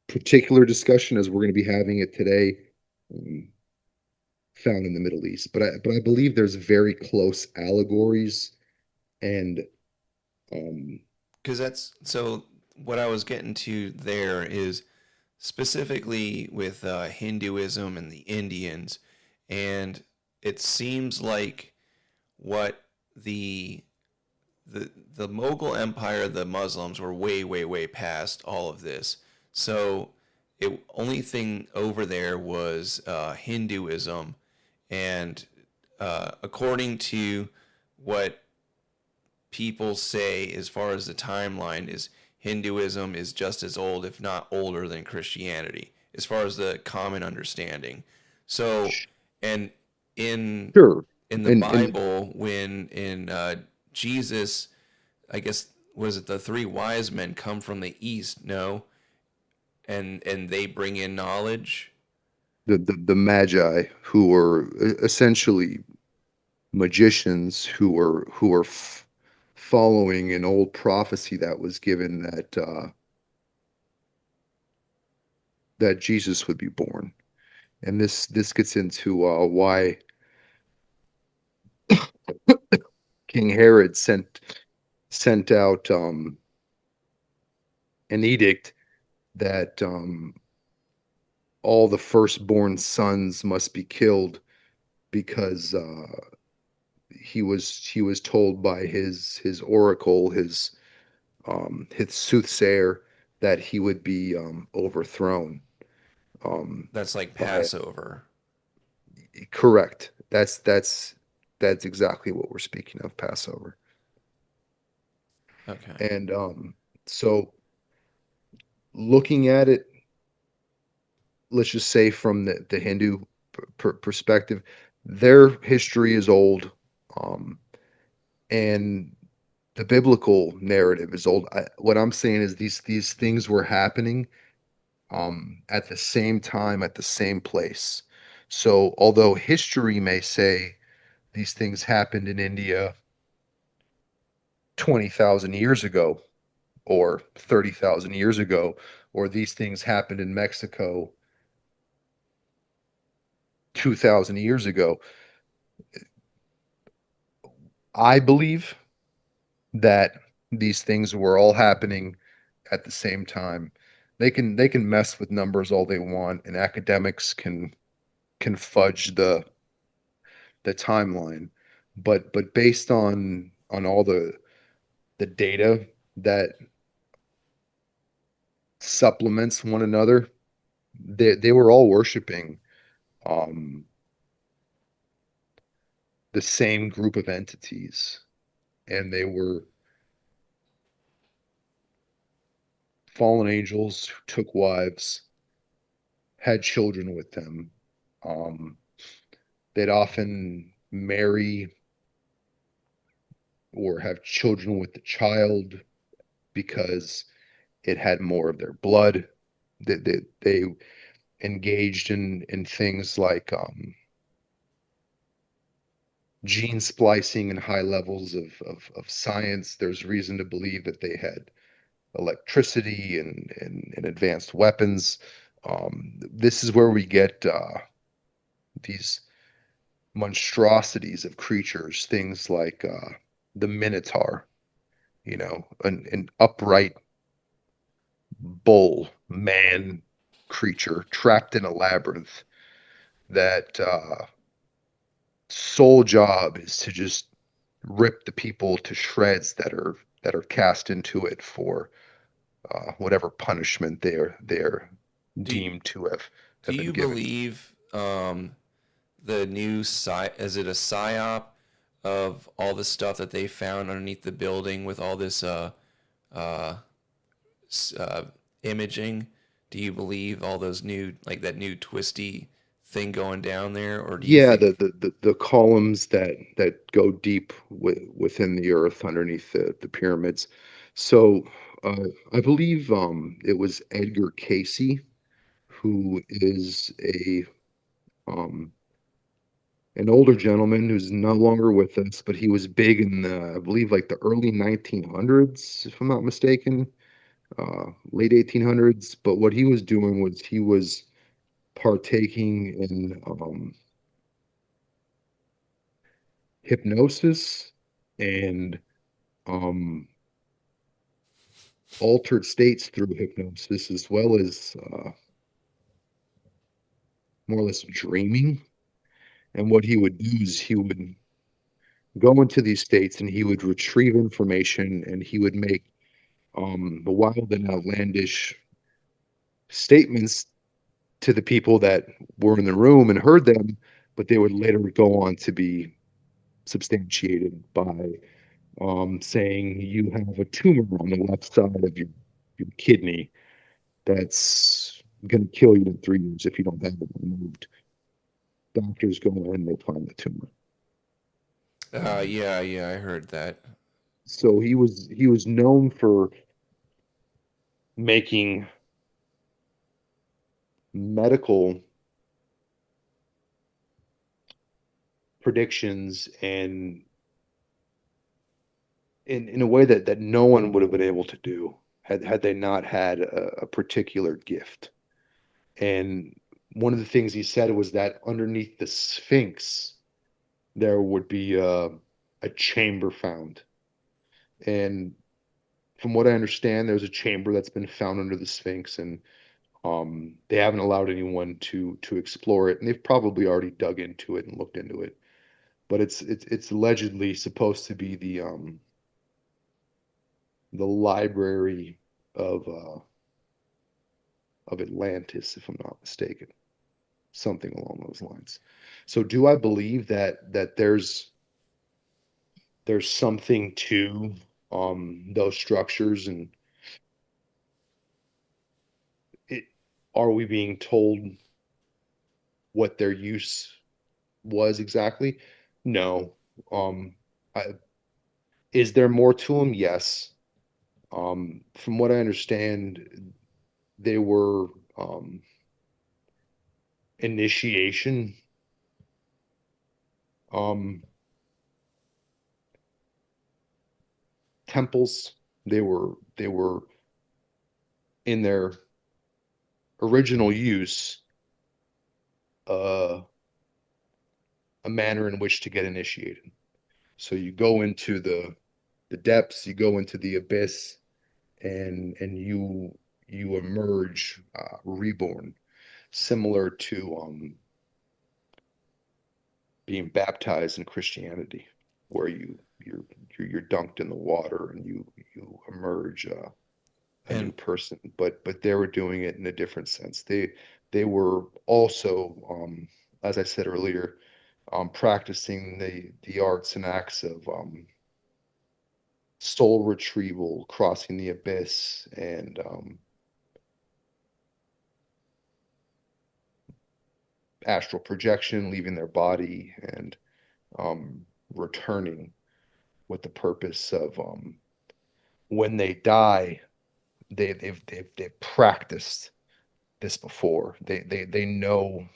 particular discussion as we're going to be having it today, um, found in the Middle East. But I believe there's very close allegories and um, Because that's so what I was getting to there is specifically with Hinduism and the Indians, and it seems like what the the Mughal Empire, the Muslims were way, way, way past all of this. So it only thing over there was Hinduism, and according to what people say, as far as the timeline, is Hinduism is just as old, if not older, than Christianity, as far as the common understanding. So, and in sure. in the and Bible when in Jesus, I guess was it the three wise men come from the east? No, and they bring in knowledge. the Magi, who were essentially magicians, who were following an old prophecy that was given that Jesus would be born. And this gets into why King Herod sent out an edict that all the firstborn sons must be killed because he was told by his oracle, his soothsayer, that he would be overthrown That's like by Passover. correct. That's exactly what we're speaking of, Passover. Okay. And so looking at it, let's just say from the Hindu perspective, their history is old, um, and the biblical narrative is old. What I'm saying is these things were happening at the same time, at the same place. So although history may say these things happened in India 20,000 years ago or 30,000 years ago, or these things happened in Mexico 2,000 years ago, I believe that these things were all happening at the same time. They can mess with numbers all they want, and academics can fudge the timeline. But based on all the data that supplements one another, they were all worshiping um, the same group of entities, and they were fallen angels who took wives, had children with them. Um, they'd often marry or have children with the child because it had more of their blood. They engaged in things like gene splicing and high levels of science. There's reason to believe that they had electricity and advanced weapons. This is where we get these monstrosities of creatures, things like the Minotaur, an upright bull man creature trapped in a labyrinth that sole job is to just rip the people to shreds that are cast into it for whatever punishment they're Do deemed to do have been you given. believe the new is it a psyop of all the stuff that they found underneath the building with all this uh, uh, imaging? Do you believe all those new like that new twisty thing going down there, or do you Yeah, think the columns that go deep within the earth underneath the pyramids. So I believe it was Edgar Casey, who is a um, an older gentleman who's no longer with us, but he was big in I believe like the early 1900s, if I'm not mistaken, late 1800s. But what he was doing was he was partaking in hypnosis and um, altered states through hypnosis, as well as more or less dreaming. And what he would do is he would go into these states and he would retrieve information and he would make the wild and outlandish statements to the people that were in the room and heard them, but they would later go on to be substantiated by saying you have a tumor on the left side of your kidney that's going to kill you in 3 years if you don't have it removed. Doctors go in, they find the tumor. Yeah, I heard that. So he was known for making medical predictions and in a way that no one would have been able to do had they not had a particular gift. And one of the things he said was that underneath the Sphinx there would be a chamber found. And from what I understand, there's a chamber that's been found under the Sphinx, and they haven't allowed anyone to explore it, and they've probably already dug into it and looked into it. But it's allegedly supposed to be the library of uh, of Atlantis, if I'm not mistaken, something along those lines. So, do I believe that there's something to those structures, and it, are we being told what their use was exactly? No. Um, I, is there more to them? Yes. From what I understand, they were initiation um, temples. They were in their original use uh, a manner in which to get initiated. So you go into the depths, you go into the abyss, and you emerge reborn, similar to being baptized in Christianity, where you're dunked in the water and you emerge a new And person. But they were doing it in a different sense. They were also, as I said earlier, practicing the arts and acts of soul retrieval, crossing the abyss, and astral projection, leaving their body and um, returning with the purpose of when they die, they've practiced this before. They know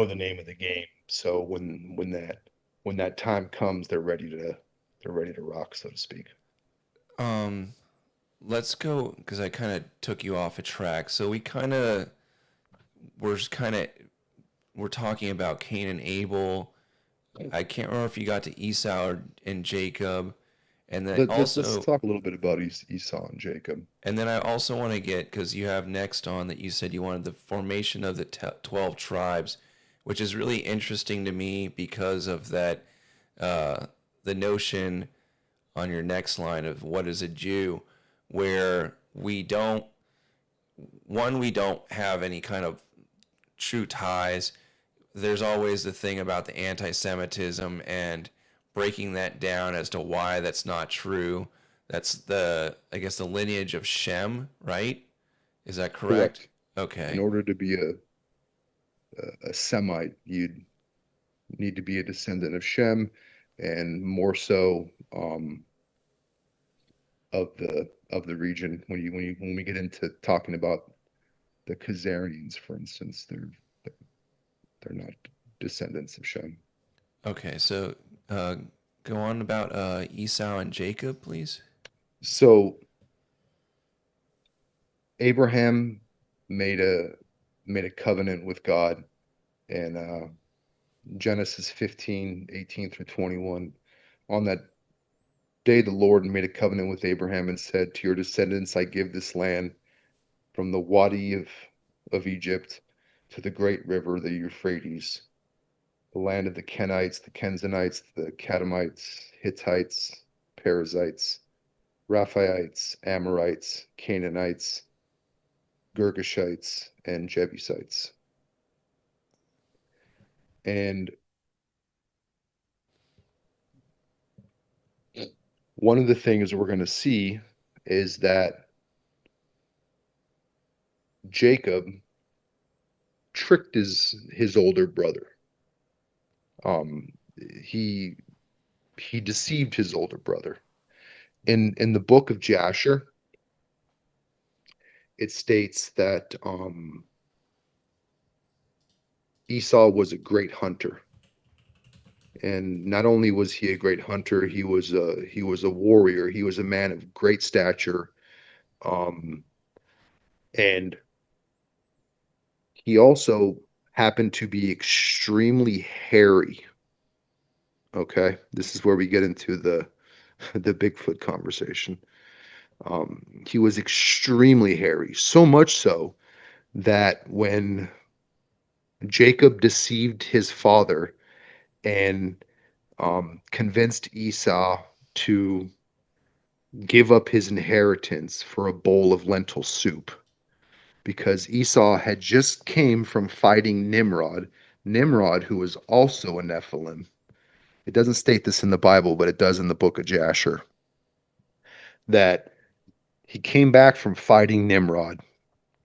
the name of the game. So when that time comes, they're ready to rock, so to speak. um, let's go because I kind of took you off a track. So we're kind of we're talking about Cain and Abel. I can't remember if you got to Esau and Jacob, and then Let's also talk a little bit about Esau and Jacob. and then I also want to get because you have next on that you said you wanted the formation of the 12 tribes, which is really interesting to me because of that uh, the notion on your next line of what is a Jew, where we don't have any kind of true ties. There's always the thing about the anti-Semitism and breaking that down as to why that's not true. That's I guess the lineage of Shem, right? Is that correct? Correct. In Okay. order to be a Semite, you'd need to be a descendant of Shem, and more so of the region. When we get into talking about the Khazarians, for instance, they're not descendants of Shem. Okay. So uh, go on about Esau and Jacob, please. So Abraham made a made a covenant with God, and Genesis 15:18 through 21. On that day, the Lord made a covenant with Abraham and said, "To your descendants I give this land, from the Wadi of Egypt to the great river, the Euphrates, the land of the Kenites, the Kenzanites, the Kadamites, Hittites, Perizzites, Raphaites, Amorites, Canaanites, Girgashites, and Jebusites." And one of the things we're going to see is that Jacob tricked his older brother. he he deceived his older brother. In the book of Jasher, it states that Esau was a great hunter. And not only was he a great hunter, he was a warrior. He was a man of great stature. Um, and he also happened to be extremely hairy. Okay, this is where we get into the the Bigfoot conversation. He was extremely hairy, so much so that when Jacob deceived his father and convinced Esau to give up his inheritance for a bowl of lentil soup, because Esau had just came from fighting Nimrod, who was also a Nephilim. It doesn't state this in the Bible, but it does in the book of Jasher, that he came back from fighting Nimrod,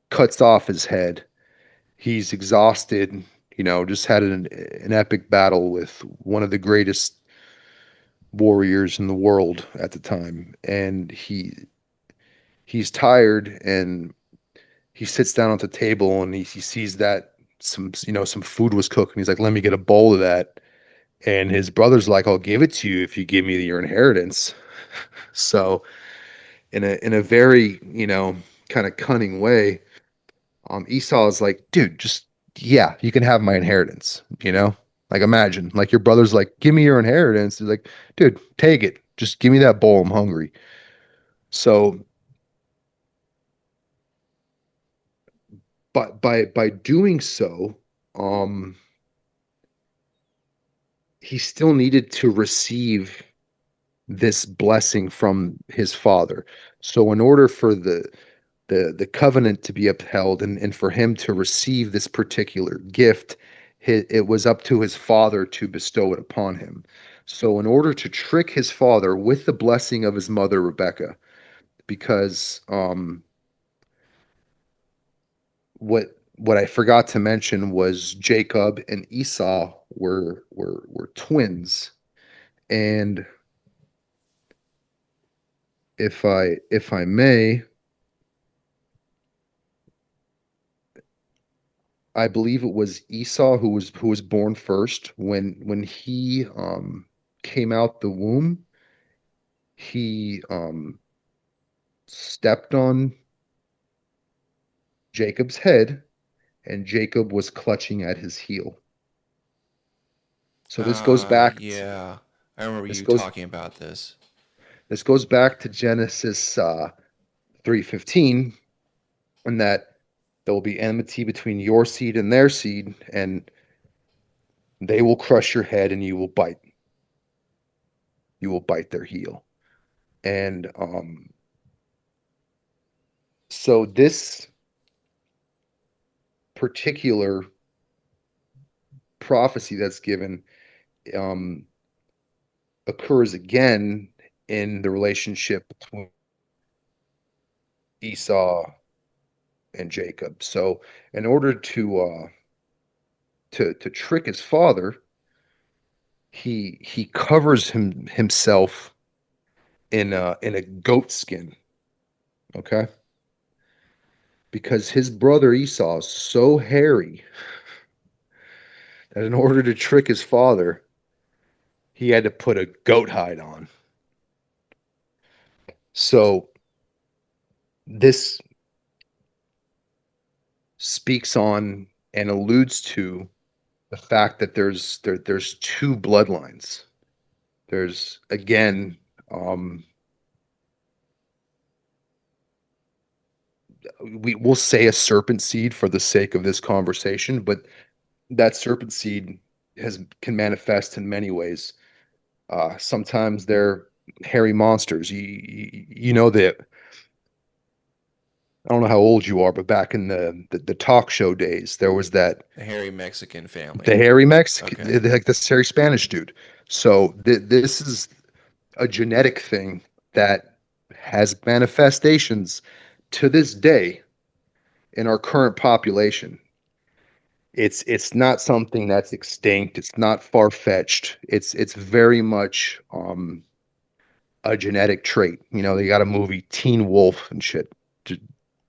cuts off his head. He's exhausted, just had an epic battle with one of the greatest warriors in the world at the time. And he's tired, and he sits down at the table, and he sees that some food was cooked, and he's like, let me get a bowl of that. And his brother's like, I'll give it to you if you give me your inheritance. So in a very, kind of cunning way, Esau is like, dude, just, yeah, you can have my inheritance. Like, imagine, like, your brother's like, give me your inheritance. He's like, dude, take it. Just give me that bowl. I'm hungry. So, but by doing so, um, he still needed to receive this blessing from his father. So, in order for the covenant to be upheld, and for him to receive this particular gift, it was up to his father to bestow it upon him. So, in order to trick his father with the blessing of his mother Rebecca, because what I forgot to mention was Jacob and Esau were twins, and if I may, I believe it was Esau who was born first. When he came out the womb, he stepped on Jacob's head, and Jacob was clutching at his heel. So Yeah. I remember this you goes talking about this. this goes back to Genesis 3:15, and that there will be enmity between your seed and their seed, and they will crush your head, and you will bite their heel. And so this particular prophecy that's given um, occurs again in the relationship between Esau and Jacob. So, in order to trick his father, he covers himself in a goat skin. Okay, because his brother Esau is so hairy that in order to trick his father, he had to put a goat hide on. So this speaks on and alludes to the fact that there's two bloodlines. There's again, um, we'll say a serpent seed for the sake of this conversation, but that serpent seed can manifest in many ways. Sometimes they're hairy monsters. You know that, I don't know how old you are, but back in the talk show days, there was that The hairy Mexican the family. hairy Mexican, Okay. like this hairy Spanish dude. So this is a genetic thing that has manifestations to this day in our current population. It's not something that's extinct. It's not far-fetched. It's very much a genetic trait. You know, they got a movie Teen Wolf and shit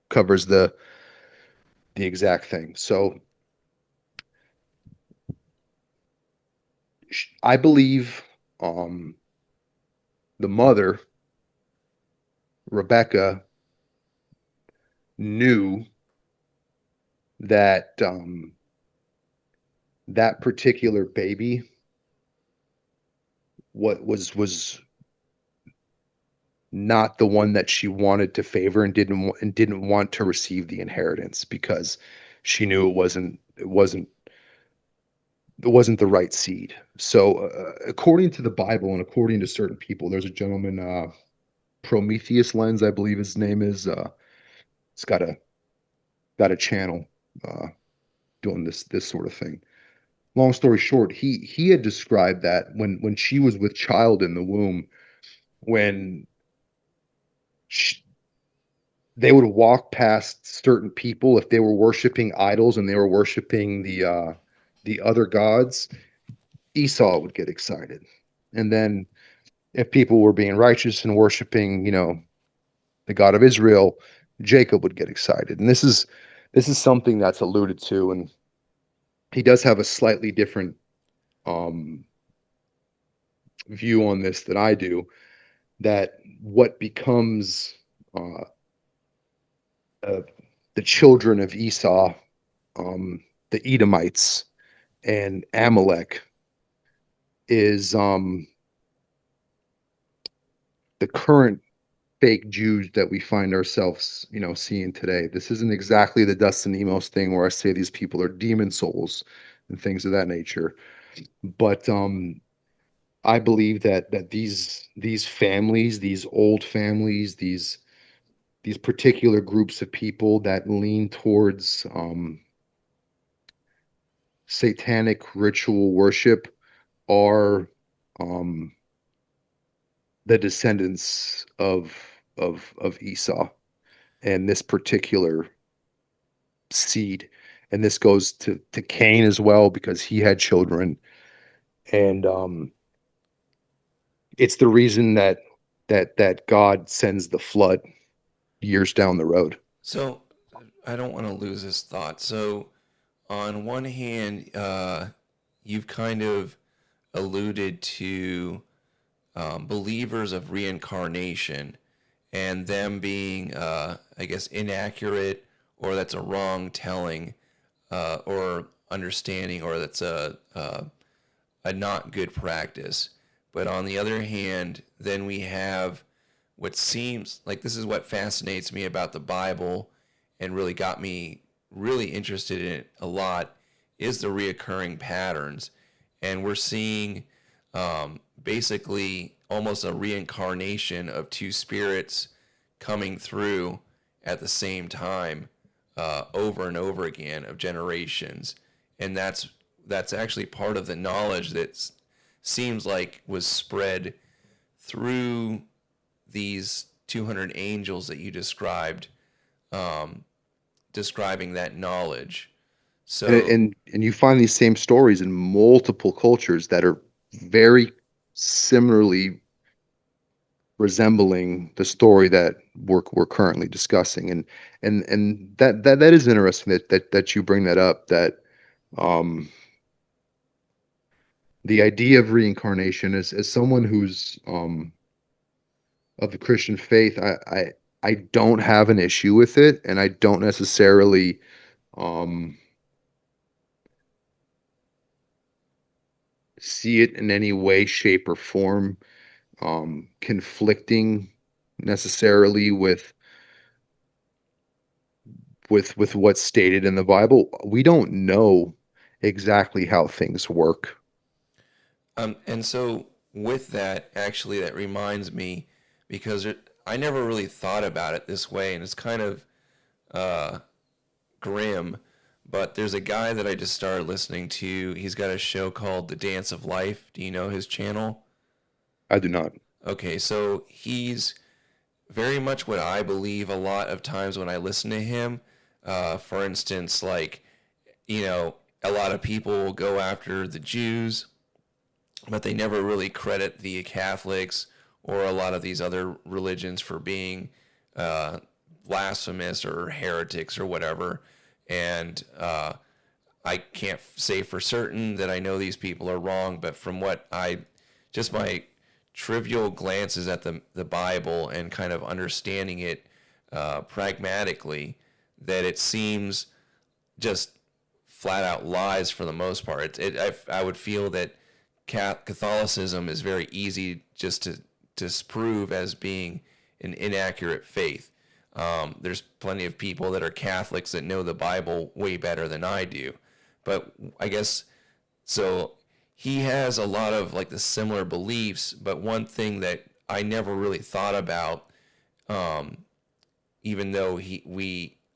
covers the exact thing. So I believe um the mother, Rebecca, knew that that particular baby what was not the one that she wanted to favor and didn't want to receive the inheritance because she knew it wasn't the right seed. So according to the Bible and according to certain people, there's a gentleman Prometheus Lens, I believe his name is. It's got a channel uh, doing this sort of thing. Long story short, he had described that when she was with child in the womb, when sh they would walk past certain people if they were worshiping idols and they were worshiping the other gods, Esau would get excited. And then if people were being righteous and worshiping, you know, the God of Israel, Jacob would get excited. And this is something that's alluded to, and he does have a slightly different um, view on this than I do. That what becomes uh, uh, the children of Esau, the Edomites and Amalek, is the current fake Jews that we find ourselves, you know, seeing today. This isn't exactly the Dustin Emos thing where I say these people are demon souls and things of that nature. But I believe that these families, these old families, these particular groups of people that lean towards satanic ritual worship are um, the descendants of Esau and this particular seed. And this goes to Cain as well because he had children. And it's the reason that God sends the flood years down the road. So I don't want to lose this thought. So on one hand, you've kind of alluded to believers of reincarnation and them being, I guess, inaccurate, or that's a wrong telling or understanding, or that's a not good practice. But on the other hand, then we have what seems like, this is what fascinates me about the Bible and really got me really interested in it a lot, is the reoccurring patterns. And we're seeing basically almost a reincarnation of two spirits coming through at the same time over and over again of generations. And that's actually part of the knowledge that seems like was spread through these 200 angels that you described, um, describing that knowledge. So, And you find these same stories in multiple cultures that are very similarly resembling the story that we're currently discussing. And that is interesting that you bring that up, that um the idea of reincarnation as someone who's of the Christian faith, I don't have an issue with it, and I don't necessarily um see it in any way, shape, or form conflicting necessarily with what's stated in the Bible. We don't know exactly how things work. and so with that, actually, that reminds me, because I never really thought about it this way, and it's kind of uh, grim. But there's a guy that I just started listening to. He's got a show called The Dance of Life. Do you know his channel? I do not. Okay, so he's very much what I believe a lot of times when I listen to him. For instance, like, you know, a lot of people will go after the Jews, but they never really credit the Catholics or a lot of these other religions for being uh, blasphemous or heretics or whatever. And I can't say for certain that I know these people are wrong, but from what just my trivial glances at the Bible and kind of understanding it pragmatically, that it seems just flat out lies for the most part. I would feel that Catholicism is very easy just to disprove as being an inaccurate faith. There's plenty of people that are Catholics that know the Bible way better than I do, but I guess so. He has a lot of like the similar beliefs, but one thing that I never really thought about, um, even though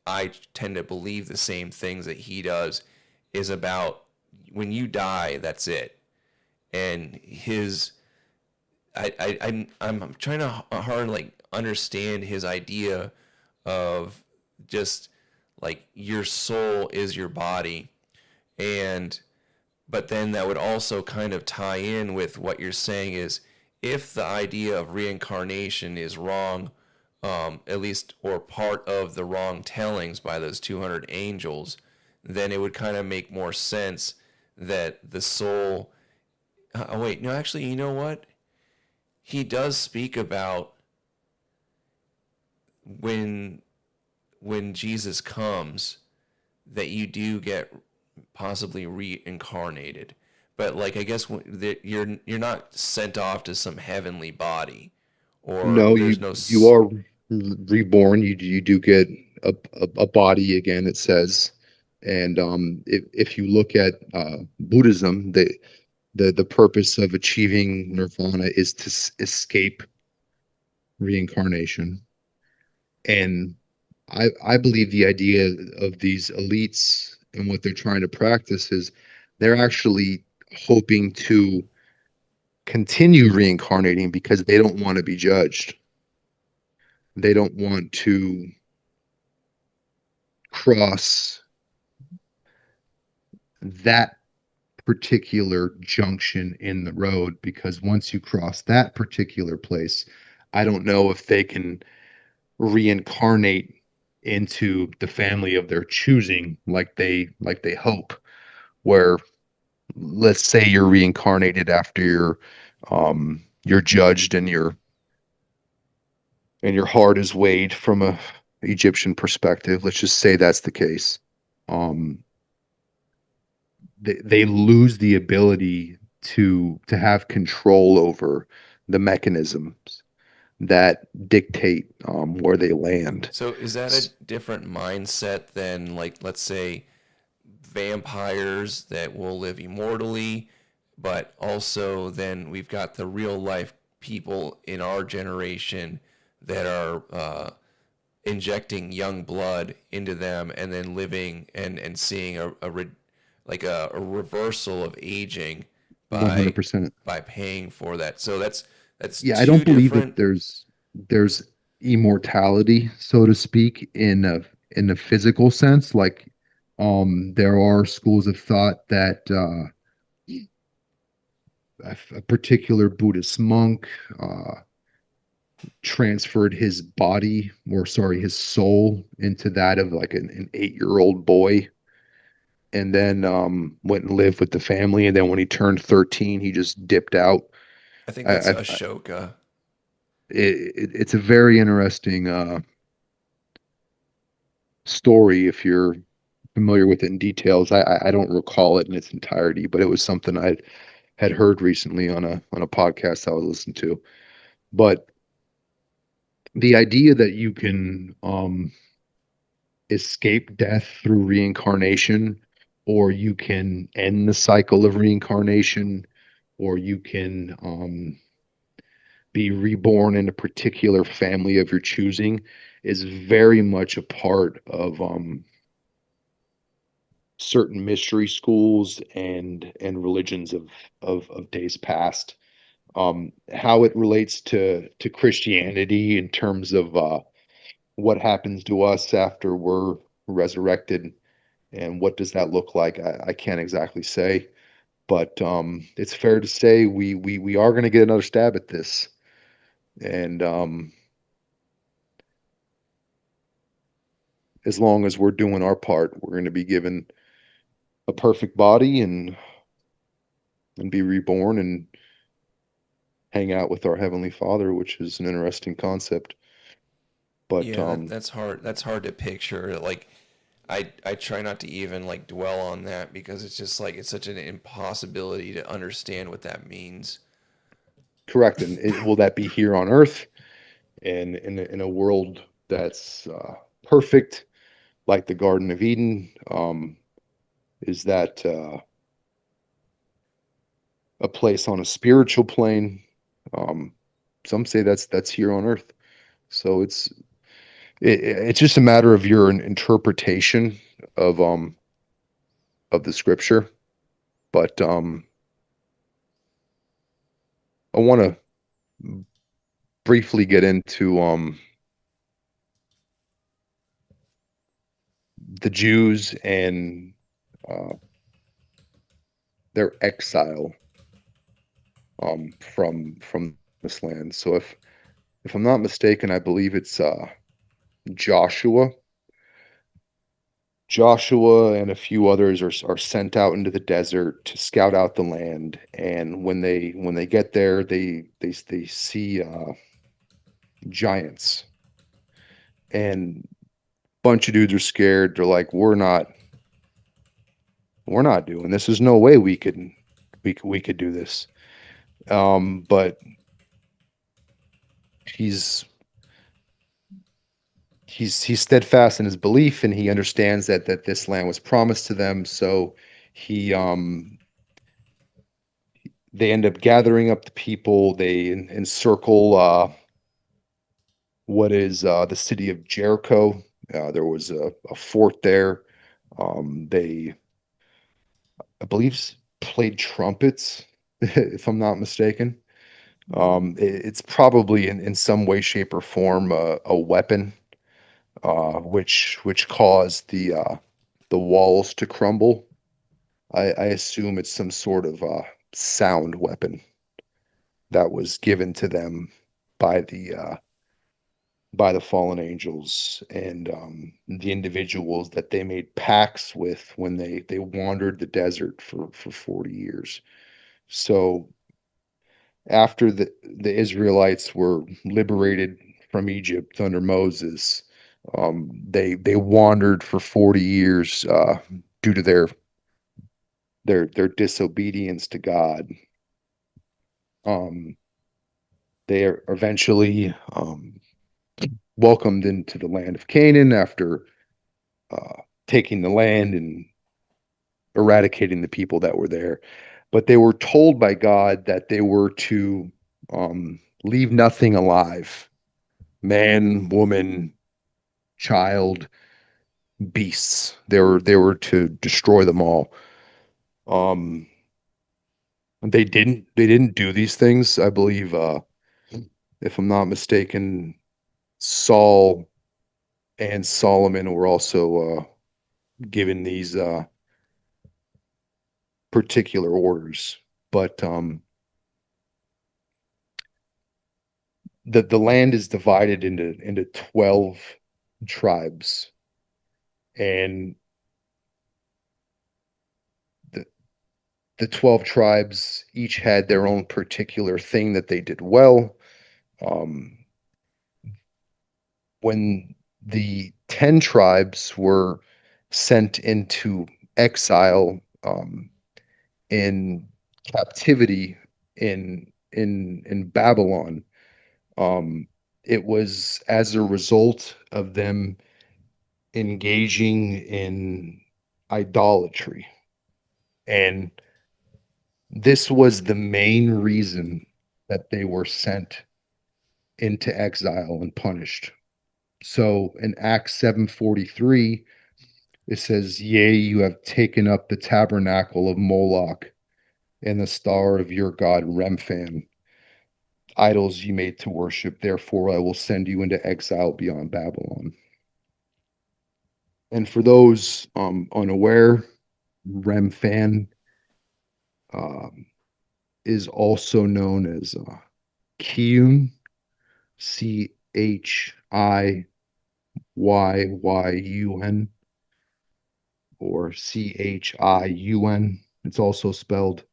I tend to believe the same things that he does, is about when you die, that's it. And his, I'm trying to hard like understand his idea of just like your soul is your body, and but then that would also kind of tie in with what you're saying is if the idea of reincarnation is wrong, at least or part of the wrong tellings by those 200 angels, then it would kind of make more sense that the soul. Oh, wait, no, actually, you know what? He does speak about when when Jesus comes that you do get possibly reincarnated. But like I guess you're not sent off to some heavenly body, or No, there's no. you are reborn. You do get a body again, it says. And if you look at Buddhism, the purpose of achieving nirvana is to escape reincarnation. And I believe the idea of these elites and what they're trying to practice is they're actually hoping to continue reincarnating because they don't want to be judged. They don't want to cross that particular junction in the road because once you cross that particular place, I don't know if they can reincarnate into the family of their choosing like they hope, where let's say you're reincarnated after you're judged and your heart is weighed from a Egyptian perspective. Let's just say that's the case. Um, they lose the ability to have control over the mechanisms that dictate where they land. So is that a different mindset than like let's say vampires that will live immortally, but also then we've got the real life people in our generation that are injecting young blood into them and then living and seeing like a reversal of aging by 100%. paying for that. So that's Yeah, I two don't believe that different. there's immortality, so to speak, in a physical sense. Like, there are schools of thought that a particular Buddhist monk transferred his body, or sorry, his soul into that of like an 8-year-old boy, and then went and lived with the family. And then when he turned 13, he just dipped out. I think that's I Ashoka. it's a very interesting story if you're familiar with it in details. I don't recall it in its entirety, but it was something I had heard recently on a podcast I was listening to. But the idea that you can escape death through reincarnation, or you can end the cycle of reincarnation, or you can be reborn in a particular family of your choosing, is very much a part of certain mystery schools and religions of days past. How it relates to Christianity in terms of what happens to us after we're resurrected And what does that look like? I can't exactly say, but it's fair to say we are going to get another stab at this. And as long as we're doing our part, we're going to be given a perfect body and be reborn and hang out with our Heavenly Father, which is an interesting concept. But Yeah, that's hard. That's hard to picture. Like I try not to even like dwell on that because it's just like it's such an impossibility to understand what that means. correct. And will that be here on Earth and in a world that's perfect, like the Garden of Eden? Is that a place on a spiritual plane? Um, some say that's here on Earth. So it's just a matter of your interpretation of um of the scripture. But I want to briefly get into the Jews and uh, their exile from this land. So if I'm not mistaken, I believe it's Joshua. Joshua and a few others are sent out into the desert to scout out the land. And when they get there, they see giants, and bunch of dudes are scared. They're like, we're not doing this. There's no way we could do this. But he's he's steadfast in his belief, and he understands that this land was promised to them. So he they end up gathering up the people. They encircle what is the city of Jericho. There was a fort there. They, I believe, played trumpets, if I'm not mistaken. It's probably in some way, shape, or form a weapon, which caused the walls to crumble. I assume it's some sort of sound weapon that was given to them by the fallen angels and the individuals that they made pacts with when they wandered the desert for 40 years. So after the Israelites were liberated from Egypt under Moses, they wandered for 40 years due to their disobedience to God. Um, they are eventually welcomed into the land of Canaan after taking the land and eradicating the people that were there. But they were told by God that they were to leave nothing alive: man, woman, child, beasts. They were to destroy them all. Um, they didn't do these things. I believe, if I'm not mistaken, Saul and Solomon were also given these particular orders. But the land is divided into 12 tribes, and the the 12 tribes each had their own particular thing that they did well. Um, when the 10 tribes were sent into exile, in captivity in Babylon, um, it was as a result of them engaging in idolatry. And this was the main reason that they were sent into exile and punished. So in Acts 7:43, it says, "Yea, you have taken up the tabernacle of Moloch and the star of your god Remphan, idols you made to worship. Therefore, I will send you into exile beyond Babylon." And for those unaware, Remphan um, is also known as Chiun, Chiyyun, or Chiun. It's also spelled,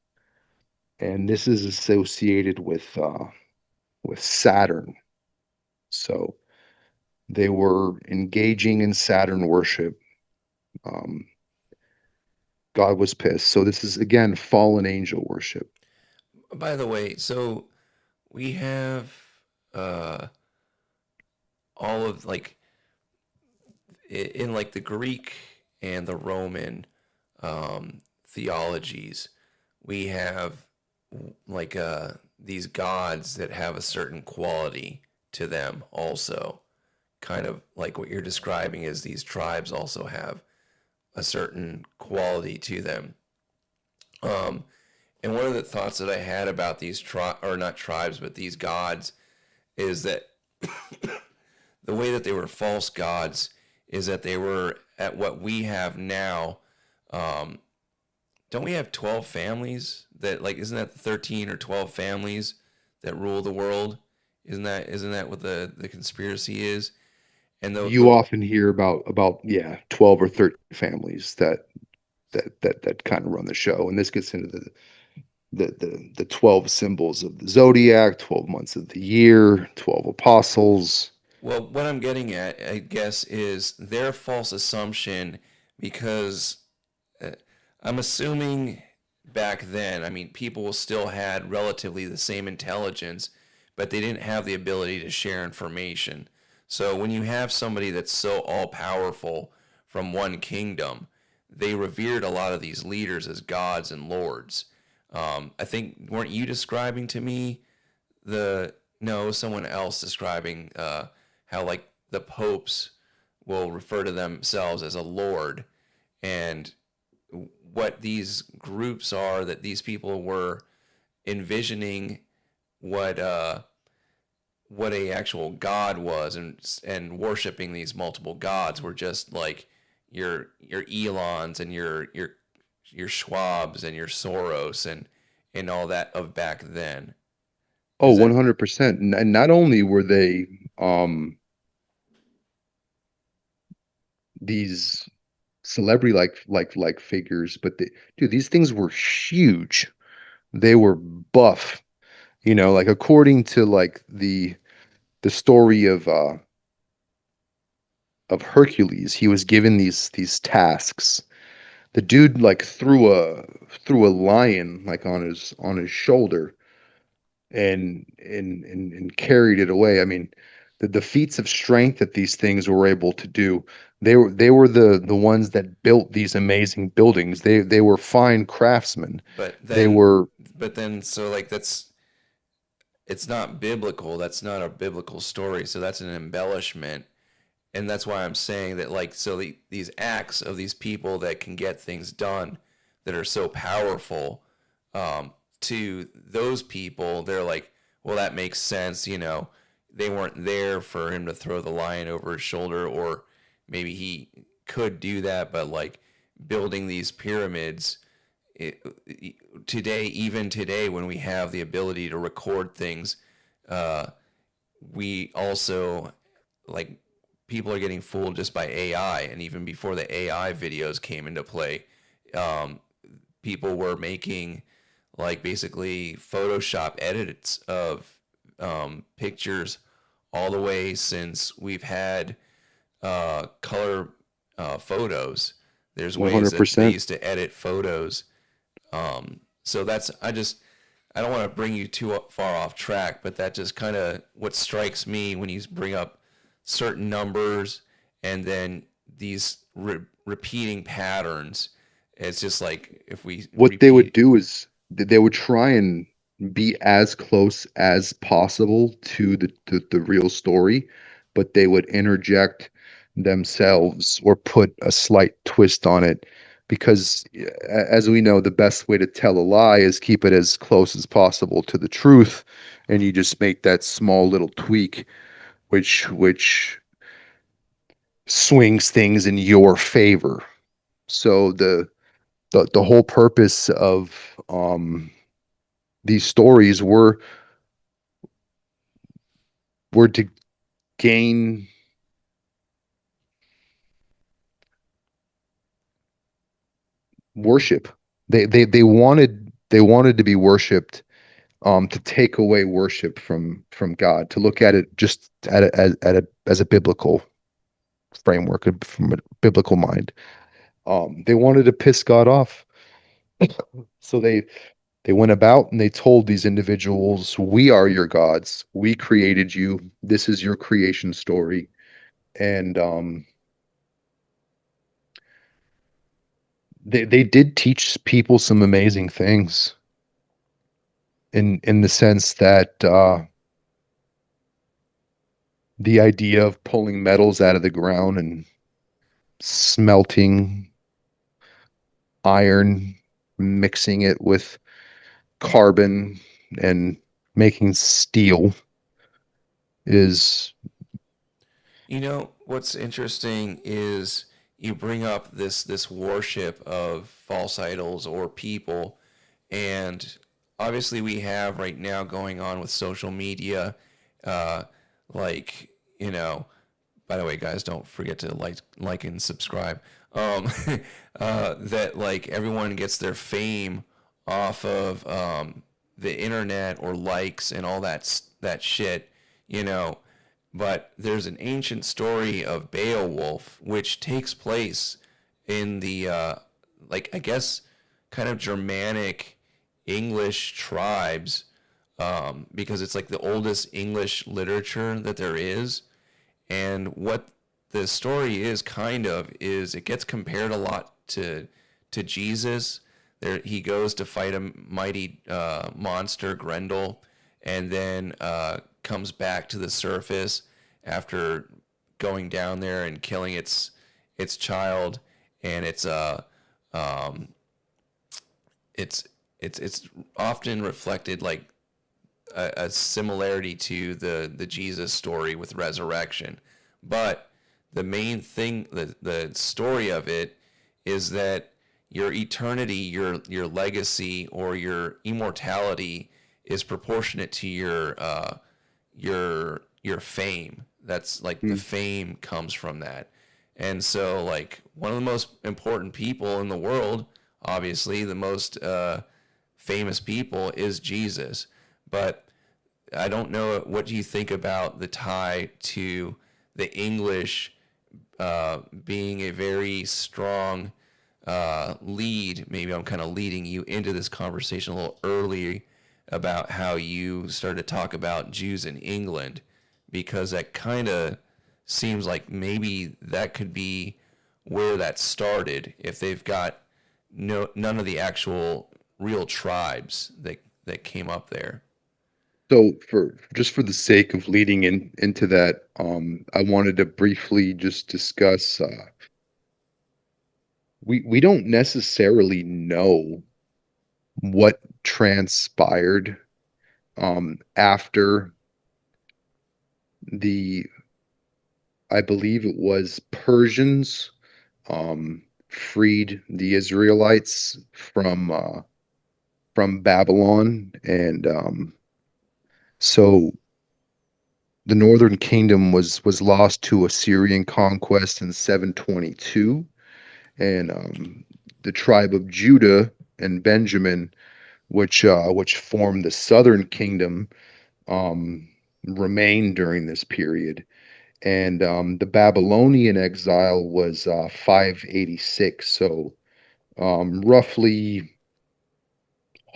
and this is associated with Saturn. So they were engaging in Saturn worship. Um, God was pissed. So this is again fallen angel worship. By the way, so we have uh all of like in like the Greek and the Roman theologies, we have like these gods that have a certain quality to them also, kind of like what you're describing is these tribes also have a certain quality to them. Um, and one of the thoughts that I had about these or not tribes, but these gods is that the way that they were false gods is that they were at what we have now. Um, don't we have 12 families that like isn't that the 13 or 12 families that rule the world? Isn't that what the conspiracy is? And You the often hear about yeah, 12 or 13 families that kind of run the show. And this gets into the 12 symbols of the zodiac, 12 months of the year, 12 apostles. well, what I'm getting at, I guess, is their false assumption because uh, I'm assuming back then, I mean, people still had relatively the same intelligence, but they didn't have the ability to share information. So when you have somebody that's so all powerful from one kingdom, they revered a lot of these leaders as gods and lords. I think, weren't you describing to me the, no, someone else describing how like the popes will refer to themselves as a lord, and what these groups are that these people were envisioning what what a actual god was, and worshiping these multiple gods were just like your Elons and your Schwabs and your Soros and all that of back then. Oh, Is that 100%. And not only were they these celebrity like figures, but dude, these things were huge. They were buff, like according to like the story of Hercules, he was given these tasks. The dude like threw a lion like on his shoulder and carried it away. I mean, the feats of strength that these things were able to do, they were the ones that built these amazing buildings. They were fine craftsmen. but They then were but then so like that's it's not biblical. That's not a biblical story. So that's an embellishment. And that's why I'm saying that, like, so these acts of these people that can get things done that are so powerful, to those people, they're like, well, that makes sense. They weren't there for him to throw the lion over his shoulder, or maybe he could do that, but like building these pyramids, it, today, even today, when we have the ability to record things, uh, we also like people are getting fooled just by AI. And even before the AI videos came into play, um, people were making like basically Photoshop edits of pictures all the way since we've had color photos. There's ways that they 100%. used to edit photos. So that's I don't want to bring you too far off track, but that just kind of what strikes me when you bring up certain numbers and then these repeating patterns. It's just like if we What they would repeat, do is they would try and be as close as possible to the real story, but they would interject themselves or put a slight twist on it because as we know, the best way to tell a lie is keep it as close as possible to the truth, and you just make that small little tweak, which swings things in your favor. So the whole purpose of these stories were to gain worship. They wanted to be worshipped, to take away worship from God, to look at it just as a biblical framework, from a biblical mind. They wanted to piss God off. So they went about and they told these individuals, "We are your gods. We created you. This is your creation story." And they did teach people some amazing things, in the sense that the idea of pulling metals out of the ground and smelting iron, mixing it with carbon, and making steel is You know, what's interesting is you bring up this worship of false idols or people, and obviously we have right now going on with social media, uh, like you know. By the way, guys, don't forget to like and subscribe. Um, that like everyone gets their fame off of the internet or likes and all that shit, you know. But there's an ancient story of Beowulf, which takes place in the like I guess kind of Germanic English tribes, because it's like the oldest English literature that there is. And what the story is kind of is it gets compared a lot to Jesus. There he goes to fight a mighty monster Grendel, and then comes back to the surface after going down there and killing its child, and um, it's it's often reflected like a similarity to the Jesus story with resurrection. But the main thing, the story of it is that your eternity, your legacy, or your immortality is proportionate to your fame. That's like the mm, fame comes from that. And so like one of the most important people in the world, obviously the most famous people is Jesus. But I don't know what you think about the tie to the English being a very strong lead. Maybe I'm kind of leading you into this conversation a little early about how you started to talk about Jews in England, because that kind of seems like maybe that could be where that started if they've got none of the actual real tribes that came up there. so for the sake of leading into that, I wanted to briefly just discuss, we don't necessarily know what transpired after the, I believe it was Persians freed the Israelites from Babylon. And so the northern kingdom was lost to Assyrian conquest in 722. And the tribe of Judah and Benjamin, which formed the southern kingdom, um, remained during this period. And the Babylonian exile was 586, so roughly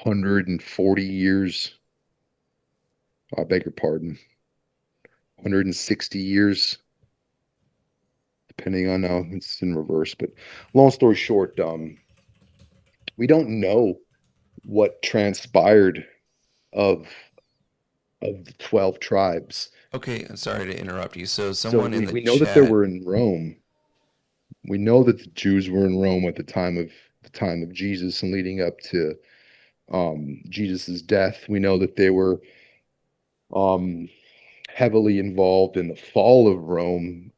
140 years. I beg your pardon, 160 years, depending on how it's in reverse. But long story short, we don't know what transpired of the 12 tribes. Okay, I'm sorry to interrupt you. So So someone in we, the we know that there chat, were in Rome. We know that the Jews were in Rome at the time of Jesus and leading up to Jesus's death. We know that they were um, heavily involved in the fall of Rome,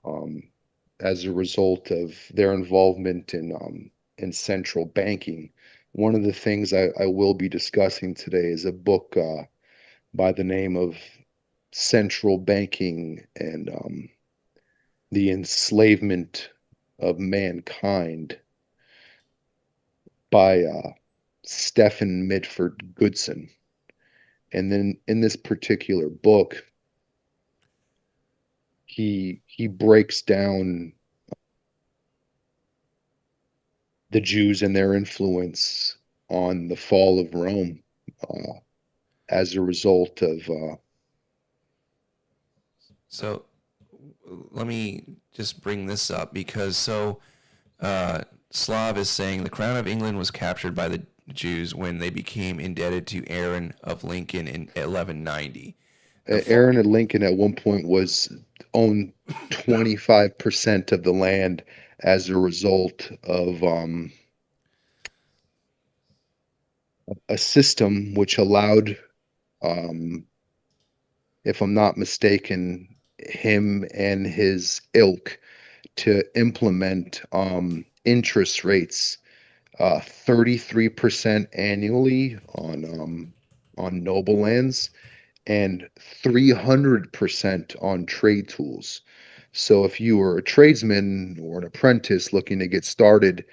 as a result of their involvement in central banking. One of the things I will be discussing today is a book by the name of Central Banking and the Enslavement of Mankind by Stephen Mitford Goodson. And then in this particular book, he breaks down the Jews and their influence on the fall of Rome as a result of So let me just bring this up because Slav is saying the crown of England was captured by the Jews when they became indebted to Aaron of Lincoln in 1190. Aaron and Lincoln at one point was owned 25% of the land as a result of a system which allowed, um, if I'm not mistaken, him and his ilk to implement interest rates 33% annually on noble lands and 300% on trade tools. So if you were a tradesman or an apprentice looking to get started,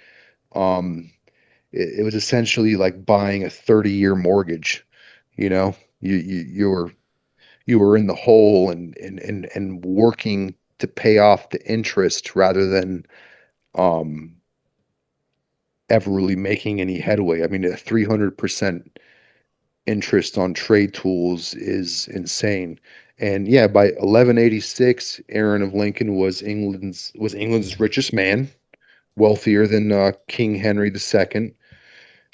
um, it was essentially like buying a 30-year mortgage. You know, you were in the hole and working to pay off the interest rather than um ever really making any headway. I mean, a 300% interest on trade tools is insane. And yeah, by 1186, Aaron of Lincoln was England's richest man, wealthier than King Henry II.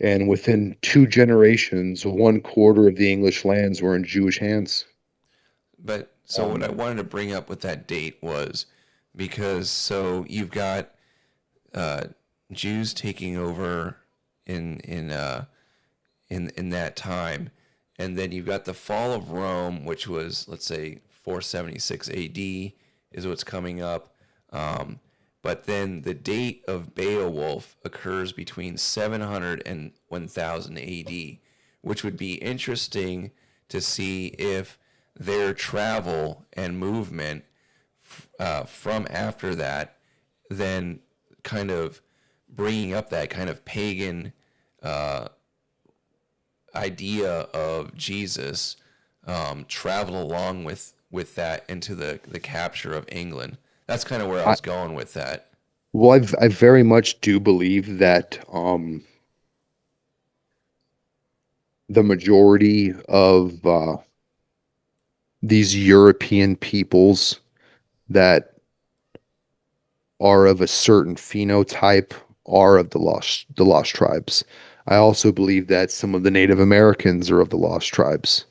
And within 2 generations, 1/4 of the English lands were in Jewish hands. But so what I Um, wanted to bring up with that date was because so you've got uh, Jews taking over in that time, and then you've got the fall of Rome, which was let's say 476 A.D. is what's coming up. Um, but then the date of Beowulf occurs between 700 and 1000 A.D., which would be interesting to see if their travel and movement from after that, then kind of bringing up that kind of pagan uh, idea of Jesus traveled along with that into the capture of England. That's kind of where I I, was going with that. well, I very much do believe that the majority of these European peoples that are of a certain phenotype are of the lost tribes. I also believe that some of the Native Americans are of the lost tribes.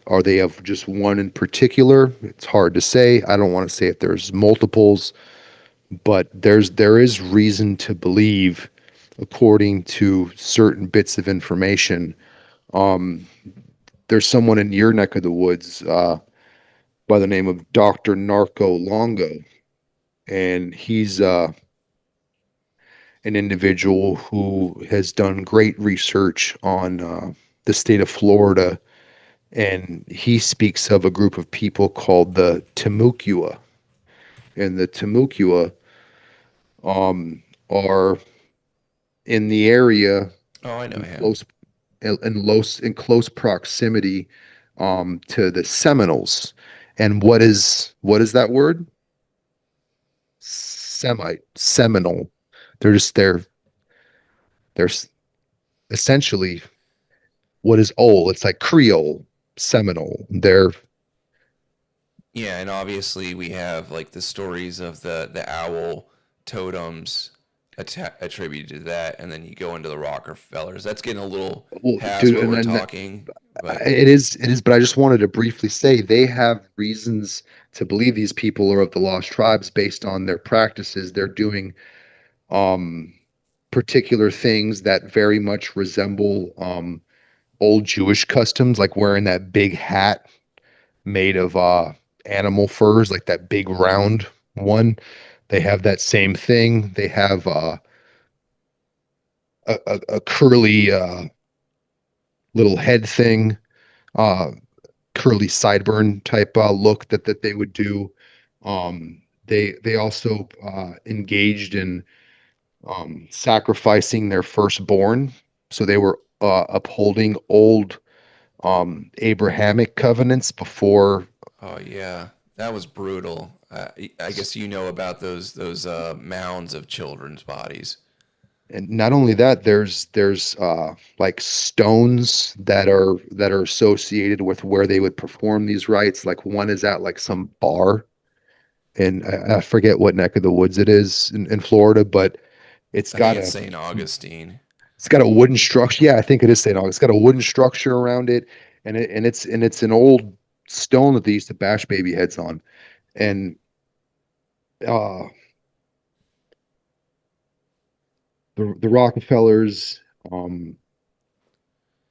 Are they of just one in particular? It's hard to say. I don't want to say if there's multiples, but there is reason to believe, according to certain bits of information, um, there's someone in your neck of the woods by the name of Dr. Narco Longo, and he's an individual who has done great research on the state of Florida, and he speaks of a group of people called the Timucua. And the Timucua are in the area Oh, I know in him. close proximity to the Seminoles. And what is that word? Semite, Seminole. They're essentially what is old. It's like Creole, Seminole. They're Yeah, and obviously we have like the stories of the owl totems attributed to that, and then you go into the Rockefellers. That's getting a little well, past dude, what and we're then talking, but it is, but I just wanted to briefly say they have reasons to believe these people are of the lost tribes based on their practices. They're doing um particular things that very much resemble old Jewish customs, like wearing that big hat made of animal furs, like that big round one. They have that same thing. They have a curly little head thing, uh, curly sideburn type look that they would do. They also engaged in sacrificing their firstborn, so they were upholding old Abrahamic covenants before. Oh yeah, that was brutal. I guess you know about those mounds of children's bodies. And not only that, there's like stones that are associated with where they would perform these rites. Like one is at like some bar, and I forget what neck of the woods it is in Florida, but it's I think got it's a St. Augustine. it's got a wooden structure. Yeah, I think it is St. August. It's got a wooden structure around it, and it's an old stone that they used to bash baby heads on. And uh, the Rockefellers um,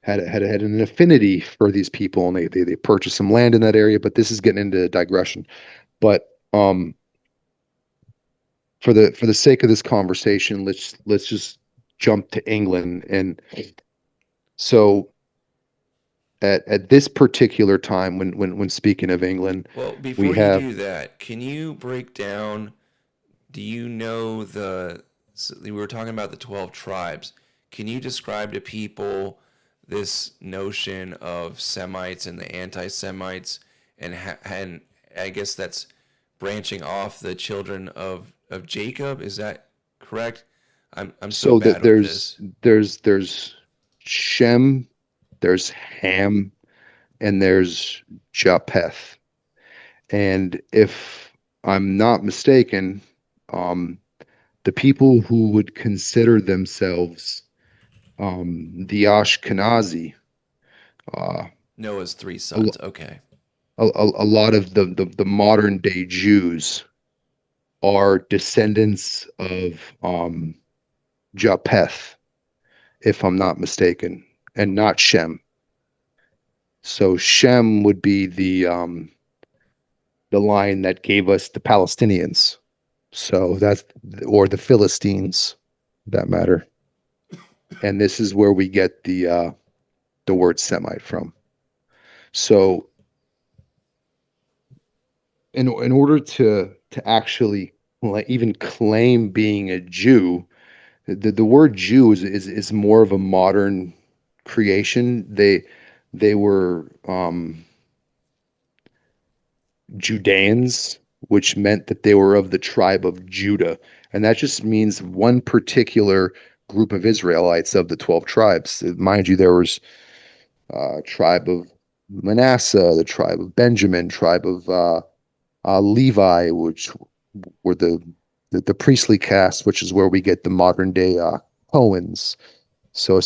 had an affinity for these people, and they purchased some land in that area. But this is getting into digression. But for the sake of this conversation, let's just jump to England. And so at this particular time, when speaking of England, Well, we before you have. do that, can you break down? Do you know the? So we were talking about the 12 tribes. Can you describe to people this notion of Semites and the anti-Semites, and I guess that's branching off the children of Jacob. Is that correct? I'm so So that bad with there's this. there's Shem, there's Ham, and there's Japheth. And if I'm not mistaken, um, the people who would consider themselves the Ashkenazi, uh, Noah's three a, sons. Okay. a lot of the modern day Jews are descendants of Japheth, if I'm not mistaken, and not Shem. So Shem would be the line that gave us the Palestinians. So that's or the Philistines, that matter. And this is where we get the word Semite from. So in order to actually even claim being a Jew, the word Jew is more of a modern creation. They were Judeans, which meant that they were of the tribe of Judah. And that just means one particular group of Israelites of the 12 tribes. Mind you, there was tribe of Manasseh, the tribe of Benjamin, tribe of Levi, which were the priestly caste, which is where we get the modern day Cohens. So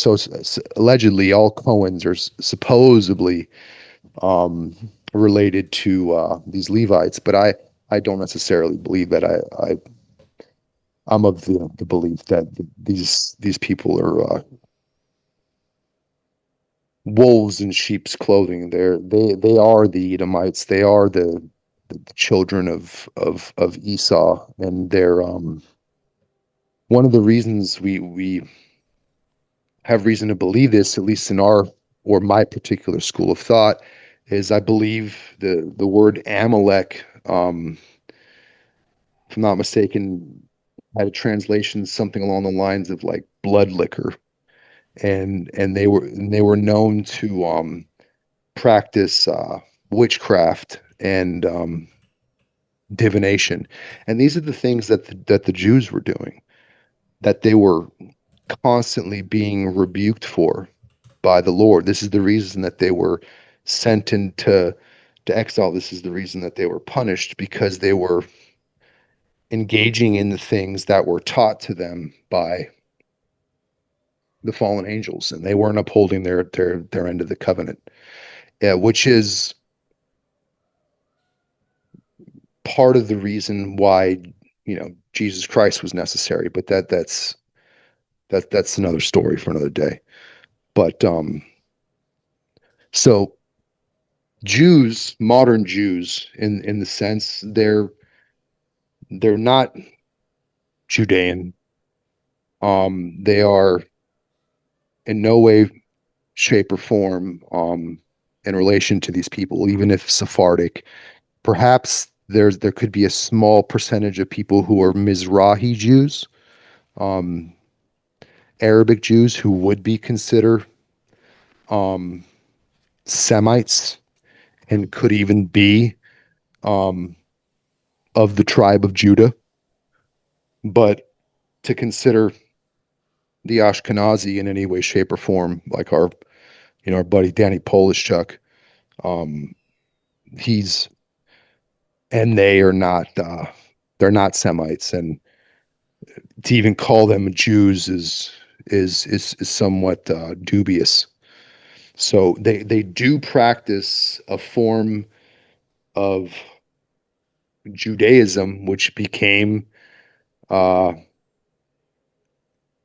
allegedly, all Cohens are supposedly um, related to these Levites, but I don't necessarily believe that. I'm of the belief that these people are wolves in sheep's clothing. They are the Edomites. They are the children of Esau, and they're one of the reasons we have reason to believe this, at least in our or my particular school of thought, is I believe the word Amalek, if I'm not mistaken, had a translation something along the lines of like blood liquor, and they were known to practice witchcraft and divination, and these are the things that the Jews were doing, that they were constantly being rebuked for by the Lord. This is the reason that they were sent into exile. This is the reason that they were punished, because they were engaging in the things that were taught to them by the fallen angels, and they weren't upholding their end of the covenant, which is part of the reason why Jesus Christ was necessary. But that's another story for another day. But so Jews, modern Jews, in the sense they're not. Judean. They are in no way, shape, or form in relation to these people, even if Sephardic. Perhaps there could be a small percentage of people who are Mizrahi Jews, um, Arabic Jews who would be considered um, Semites and could even be um, of the tribe of Judah. But to consider the Ashkenazi in any way, shape, or form, like our buddy Danny Polishchuk, um, he's and they are not they're not Semites, and to even call them Jews is somewhat dubious. So they do practice a form of Judaism, which became uh,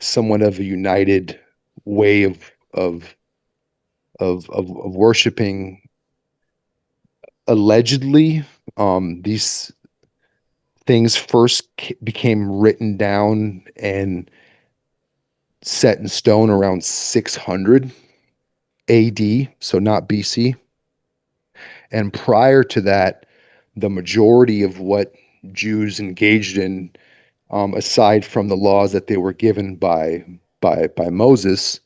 somewhat of a united way of of worshiping. Allegedly, these things first became written down and set in stone around 600 AD, so not BC. And prior to that, the majority of what Jews engaged in, aside from the laws that they were given by Moses,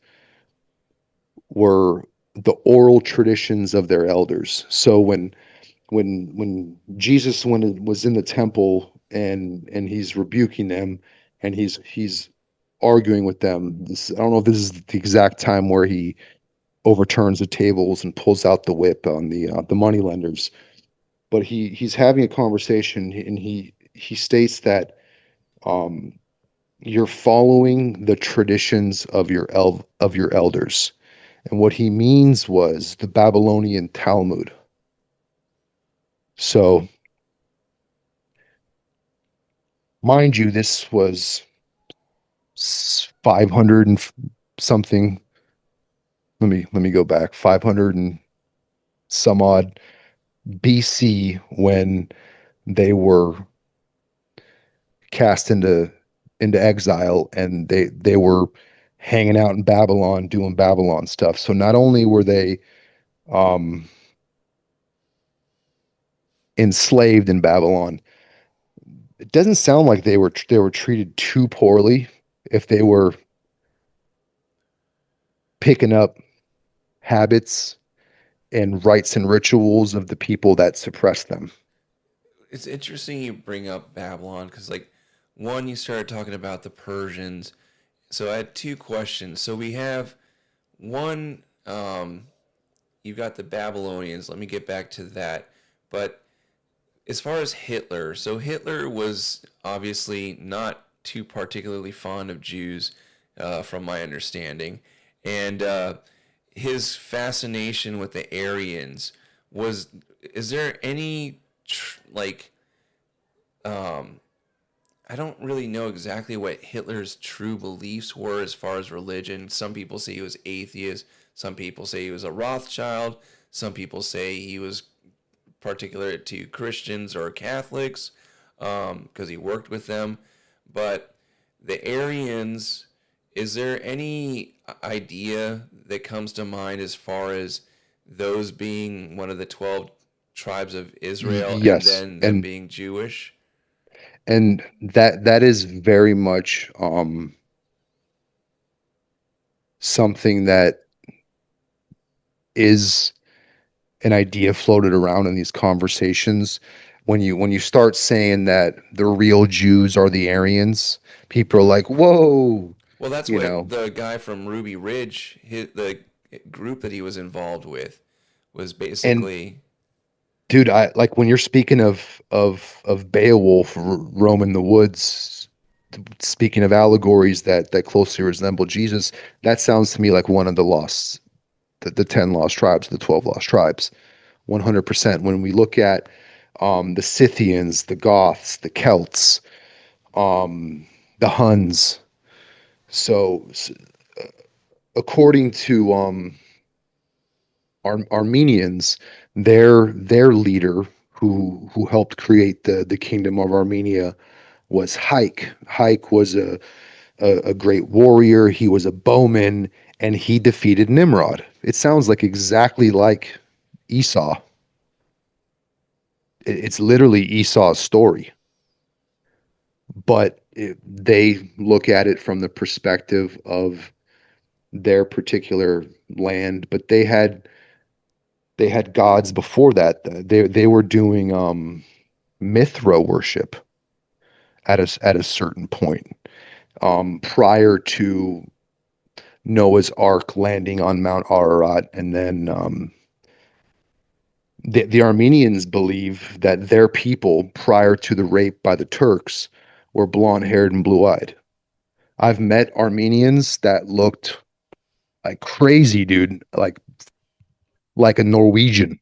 were the oral traditions of their elders. So when Jesus was in the temple and he's rebuking them and he's arguing with them. I don't know if this is the exact time where he overturns the tables and pulls out the whip on the money lenders, but he's having a conversation and he states that um, you're following the traditions of your elders, and what he means was the Babylonian Talmud. So, mind you, this was 500 and something. Let me go back. 500 and some odd BC when they were cast into exile and they were hanging out in Babylon doing Babylon stuff. So not only were they um, enslaved in Babylon, it doesn't sound like they were treated too poorly if they were picking up habits and rites and rituals of the people that suppressed them. It's interesting you bring up Babylon because, like, one, you started talking about the Persians. So I had two questions. So we have one, you've got the Babylonians. Let me get back to that. But as far as Hitler, so Hitler was obviously not too particularly fond of Jews, from my understanding, and his fascination with the Aryans was. Is there any like um, I don't really know exactly what Hitler's true beliefs were as far as religion. Some people say he was atheist. Some people say he was a Rothschild. Some people say he was particular to Christians or Catholics because he worked with them. But the Aryans, is there any idea that comes to mind as far as those being one of the 12 tribes of Israel and Yes, then them being Jewish? and that is very much something that is an idea floated around in these conversations. When you start saying that the real Jews are the Aryans, people are like, "Whoa," Well, that's you what know. the guy from Ruby Ridge, the group that he was involved with, was And basically. dude, I like when you're speaking of Beowulf roaming the woods, speaking of allegories that closely resemble Jesus, that sounds to me like one of the 10 lost tribes, the 12 lost tribes. 100%. When we look at the Scythians, the Goths, the Celts, the Huns. So, according to Armenians, their leader who helped create the kingdom of Armenia was Hike. Hike was a great warrior. He was a bowman, and he defeated Nimrod. It sounds like exactly like Esau. It's literally Esau's story, but they look at it from the perspective of their particular land. But they had gods before that. They were doing Mithra worship at a certain point, prior to Noah's Ark landing on Mount Ararat, and then the Armenians believe that their people, prior to the rape by the Turks, were blonde-haired and blue-eyed. I've met Armenians that looked like crazy, dude, like a Norwegian.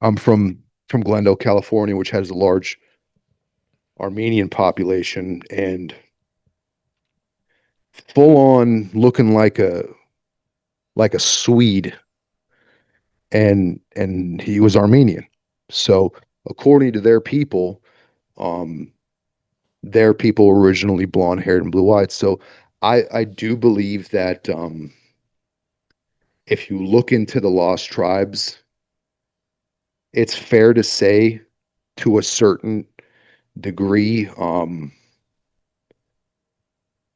I'm from Glendale, California, which has a large Armenian population, and full on looking like a Swede, and he was Armenian. So according to um, their people were originally blonde haired and blue eyed. So I do believe that if you look into the lost tribes, it's fair to say to a certain degree,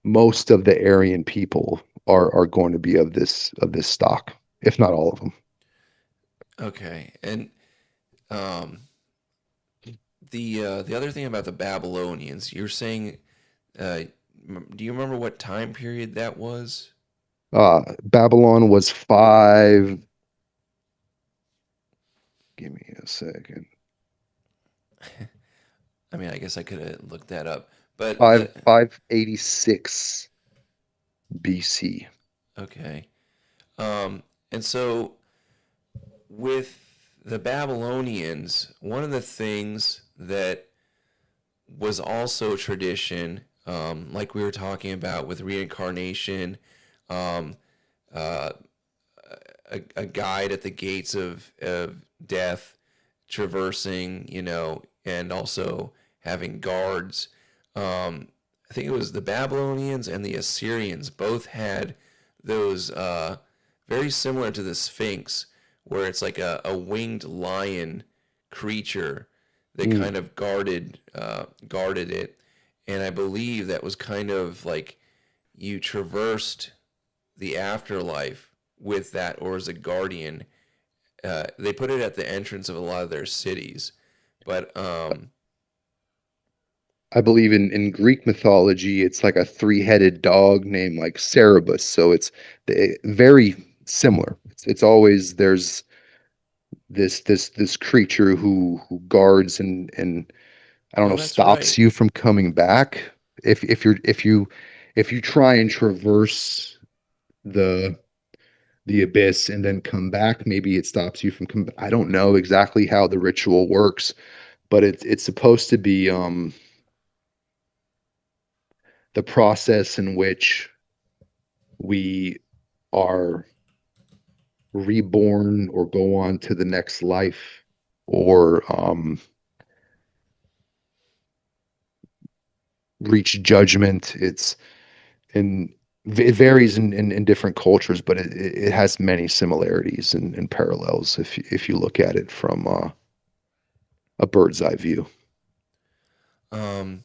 most of the Aryan people are going to be of this stock, if not all of them. Okay, and um, the other thing about the Babylonians, you're saying, uh, do you remember what time period that was? Babylon was five. Give me a second. I mean, I guess I could have looked that up, but Five 586 BC. okay. And so with the Babylonians, one of the things that was also tradition, like we were talking about with reincarnation, um, uh, a guide at the gates of death, traversing, and also having guards. I think it was the Babylonians and the Assyrians both had those very similar to the Sphinx, where it's like a winged lion creature that Mm. kind of guarded it, and I believe that was kind of like you traversed the afterlife with that, or as a guardian. They put it at the entrance of a lot of their cities, but I believe in Greek mythology, it's like a three-headed dog named like Cerberus. So it's very similar. It's always there's this creature who guards and I don't oh, know, that's stops right. you from coming back. If you try and traverse the the abyss and then come back, maybe it stops you from I don't know exactly how the ritual works, but it's supposed to be the process in which we are reborn or go on to the next life, or reach judgment. It varies in different cultures, but it has many similarities and parallels if you look at it from a bird's eye view. Um,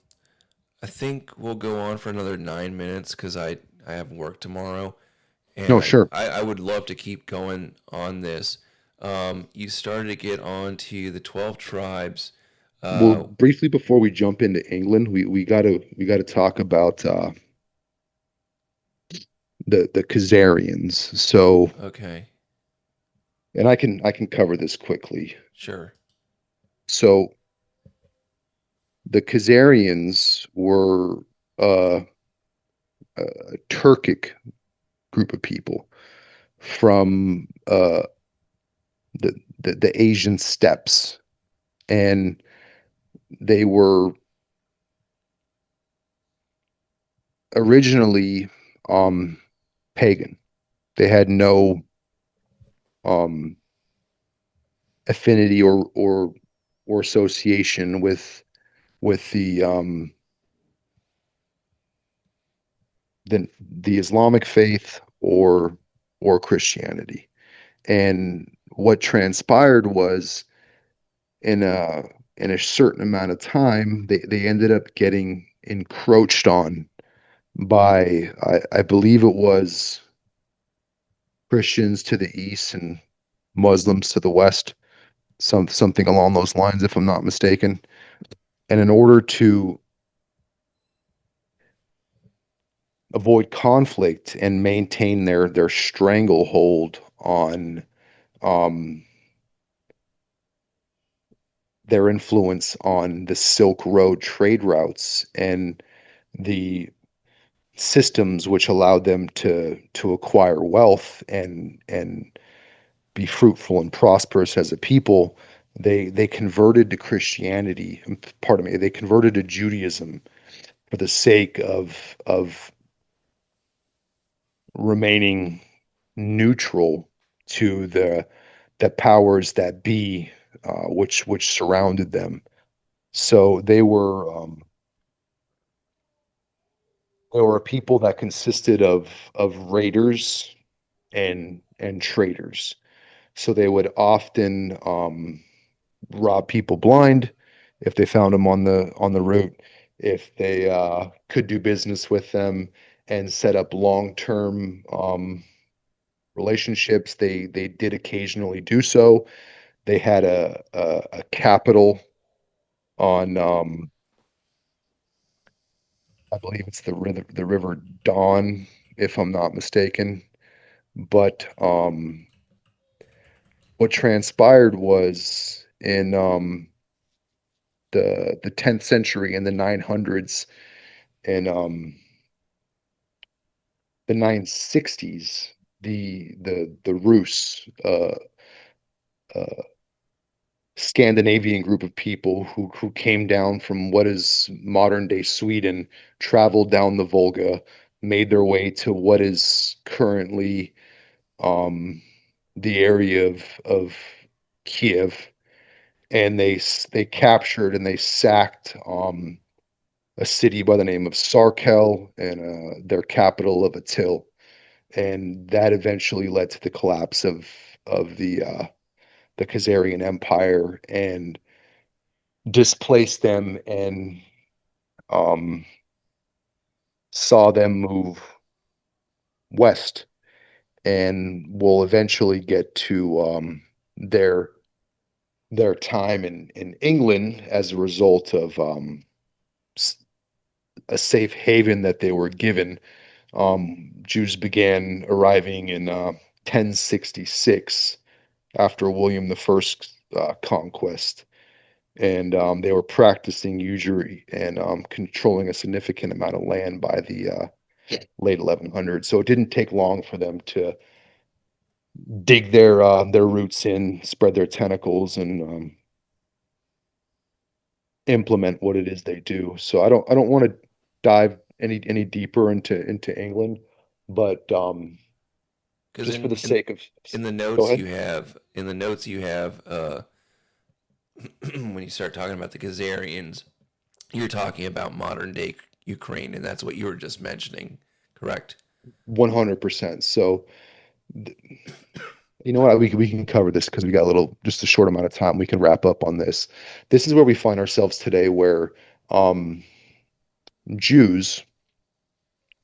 I think we'll go on for another 9 minutes because I have work tomorrow, and No, I, sure. I I would love to keep going on this. You started to get on to the 12 tribes. Well, Uh, briefly before we jump into England, we gotta talk about the Khazarians. So, okay, and I can cover this quickly. sure. So the Khazarians were uh, a Turkic group of people from the Asian steppes, and they were originally um, pagan. They had no um, affinity or association with with the Islamic faith or Christianity. And what transpired was in a certain amount of time, they ended up getting encroached on by I believe it was Christians to the east and Muslims to the west, something along those lines, if I'm not mistaken. And in order to avoid conflict and maintain their stranglehold on um, their influence on the Silk Road trade routes and the systems which allowed them to acquire wealth and be fruitful and prosperous as a people, they converted to Christianity. Pardon me, they converted to Judaism for the sake of remaining neutral to the powers that be, which surrounded them. So they were a people that consisted of raiders and traders. So they would often rob people blind if they found them on the route, if they could do business with them and set up long-term relationships. They did occasionally do so. They had a capital on I believe it's the River Don, if I'm not mistaken. But what transpired was in the 10th century in the 900s and the 960s, the Rus, uh, Scandinavian group of people who came down from what is modern day Sweden, traveled down the Volga, made their way to what is currently um, the area of Kiev, and they captured and they sacked a city by the name of Sarkel and their capital of Atil, and that eventually led to the collapse of the Khazarian Empire and displaced them and um, saw them move west, and will eventually get to their their time in England as a result of a safe haven that they were given. Jews began arriving in 1066 after William the First conquest, and they were practicing usury and controlling a significant amount of land by the late 1100s. So it didn't take long for them to dig their roots in, spread their tentacles, and implement what it is they do. So I don't want to dive any deeper into England, but Because just for the in sake of in the go notes ahead. you have in the notes you have when you start talking about the Khazarians, you're talking about modern day Ukraine, and that's what you were just mentioning, correct? 100%. So you know what? We can cover this because we got a little, just a short amount of time. We can wrap up on this. This is where we find ourselves today, where um, Jews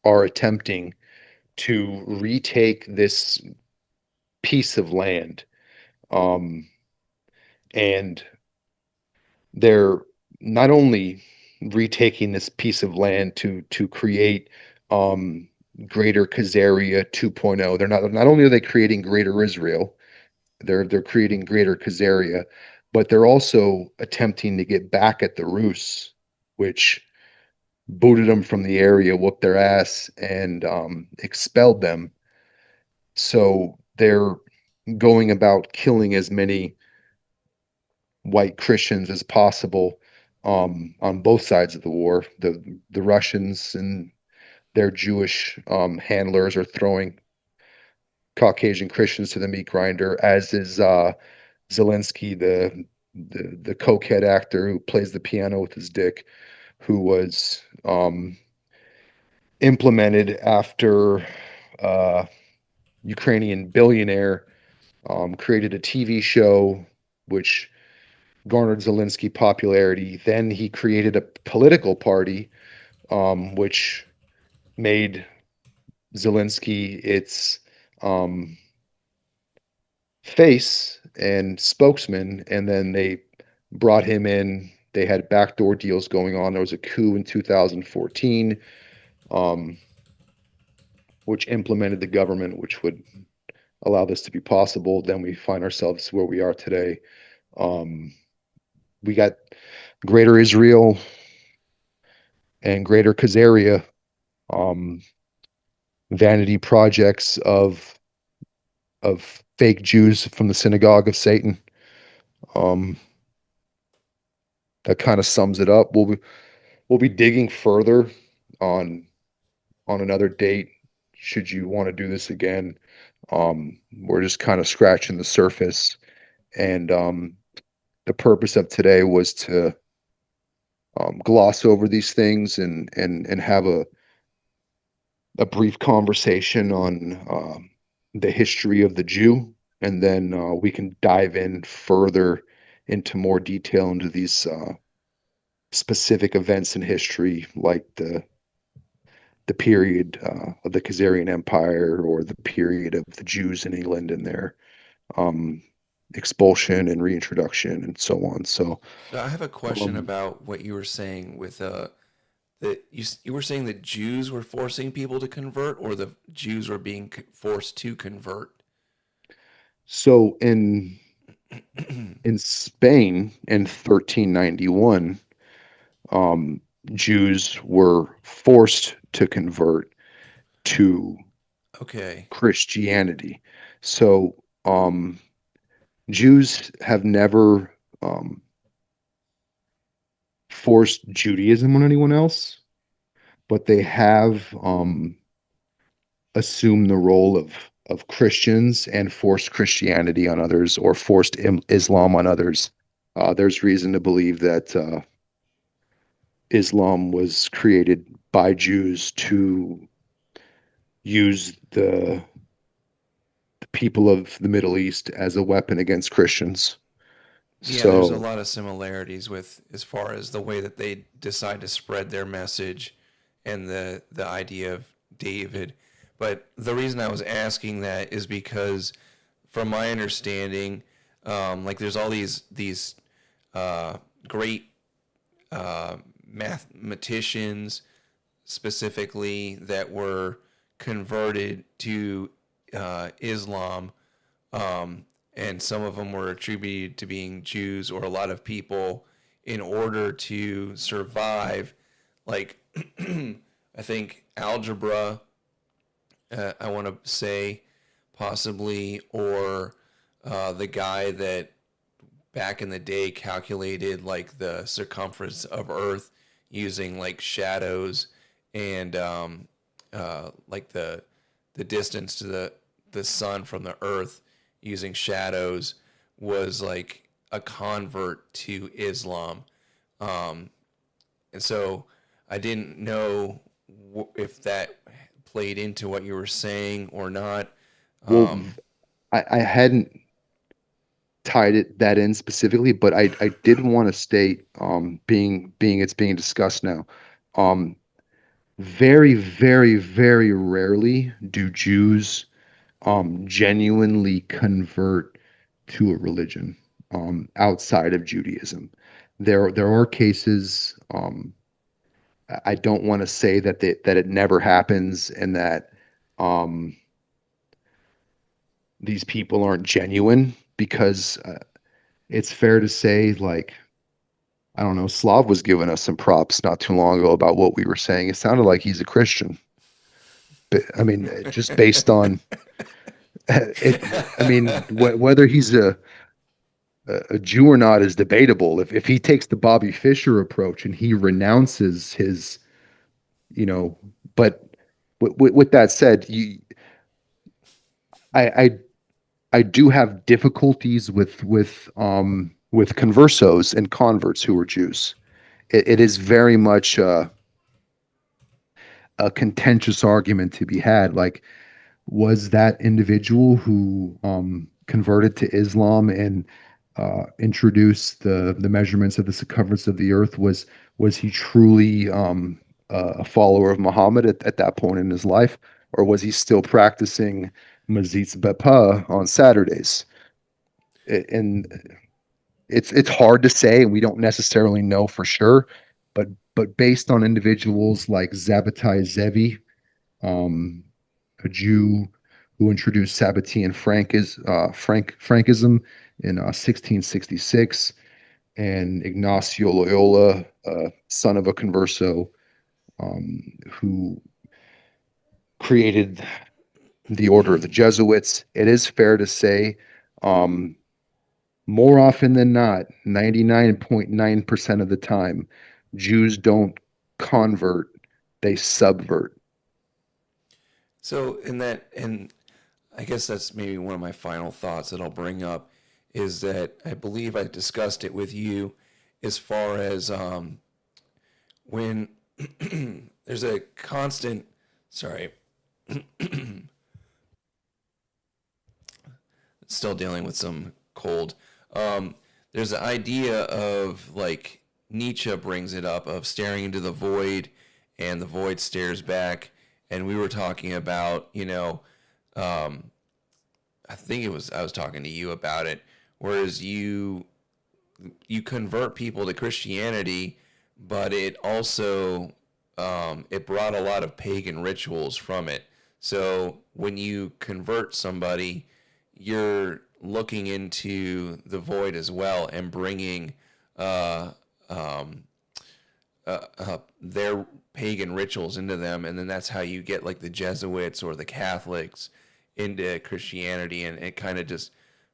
are attempting to retake this piece of land, um, and they're not only retaking this piece of land to create um, Greater Khazaria 2.0. Not only are they creating Greater Israel, they're creating Greater Khazaria, but they're also attempting to get back at the Rus, which booted them from the area, whooped their ass, and expelled them. So they're going about killing as many white Christians as possible on both sides of the war. The Russians and their Jewish handlers are throwing Caucasian Christians to the meat grinder, as is Zelensky, the cokehead actor who plays the piano with his dick, who was implemented after Ukrainian billionaire created a TV show which garnered Zelensky popularity. Then he created a political party which made Zelensky its um, face and spokesman, and then they brought him in. They had backdoor deals going on. There was a coup in 2014, um, which implemented the government, which would allow this to be possible. Then we find ourselves where we are today. Um, we got Greater Israel and Greater Khazaria, um, vanity projects of fake Jews from the synagogue of Satan. Um, that kind of sums it up. We'll be digging further on on another date. Should you want to do this again? We're just kind of scratching the surface, and the purpose of today was to gloss over these things and have a brief conversation on the history of the Jew, and then we can dive in further into more detail into these specific events in history, like the period of the Khazarian Empire or the period of the Jews in England and their um, expulsion and reintroduction and so on. So, So I have a question um, about what you were saying with that you were saying that Jews were forcing people to convert, or the Jews were being forced to convert. so in Spain in 1391, um, Jews were forced to convert to Okay. Christianity. So Jews have never forced Judaism on anyone else, but they have assumed the role of Christians and forced Christianity on others or forced Islam on others. There's reason to believe that Islam was created by Jews to use the people of the Middle East as a weapon against Christians. Yeah, there's a So, lot of similarities with as far as the way that they decide to spread their message and the idea of David. But the reason I was asking that is because, from my understanding, like there's all these uh, great mathematicians specifically that were converted to Islam, and some of them were attributed to being Jews, or a lot of people, in order to survive, like I think algebra, I want to say possibly, or the guy that back in the day calculated like the circumference of Earth using like shadows and like the distance to the sun from the Earth using shadows, was like a convert to Islam. Um, and so I didn't know if that played into what you were saying or not. well, Um, I hadn't tied that in specifically, but I did want to state, being it's being discussed now, um, very, very, very rarely do Jews genuinely convert to a religion outside of Judaism. There are cases. I don't want to say that it never happens and that um, these people aren't genuine because it's fair to say, like, I don't know, Slav was giving us some props not too long ago about what we were saying. It sounded like he's a Christian. But I mean, just based on it, I mean, whether he's a Jew or not is debatable. If he takes the Bobby Fischer approach and he renounces his, you know, but with that said, I, I I do have difficulties with with conversos and converts who were Jews. It is very much a contentious argument to be had. Like, was that individual who converted to Islam and introduced the measurements of the circumference of the earth, was he truly a follower of Muhammad at that point in his life, or was he still practicing Mazit's Bepa on Saturdays? And it's hard to say, and we don't necessarily know for sure, but based on individuals like Zabbatai Zevi, um, a Jew who introduced Sabbatean Frankism in 1666, and Ignacio Loyola, son of a converso, who created the order of the Jesuits. It is fair to say, um, more often than not, 99.9% of the time, Jews don't convert, they subvert. So, and I guess that's maybe one of my final thoughts that I'll bring up is that I believe I discussed it with you as far as when there's a constant, sorry, still dealing with some cold. Um, there's the idea of like Nietzsche brings it up of staring into the void and the void stares back. And we were talking about, um, I think it was I was talking to you about it. Whereas you convert people to Christianity, but it also it brought a lot of pagan rituals from it. So when you convert somebody, you're looking into the void as well and bringing uh, um, their pagan rituals into them, and then that's how you get like the Jesuits or the Catholics into Christianity, and it kind of just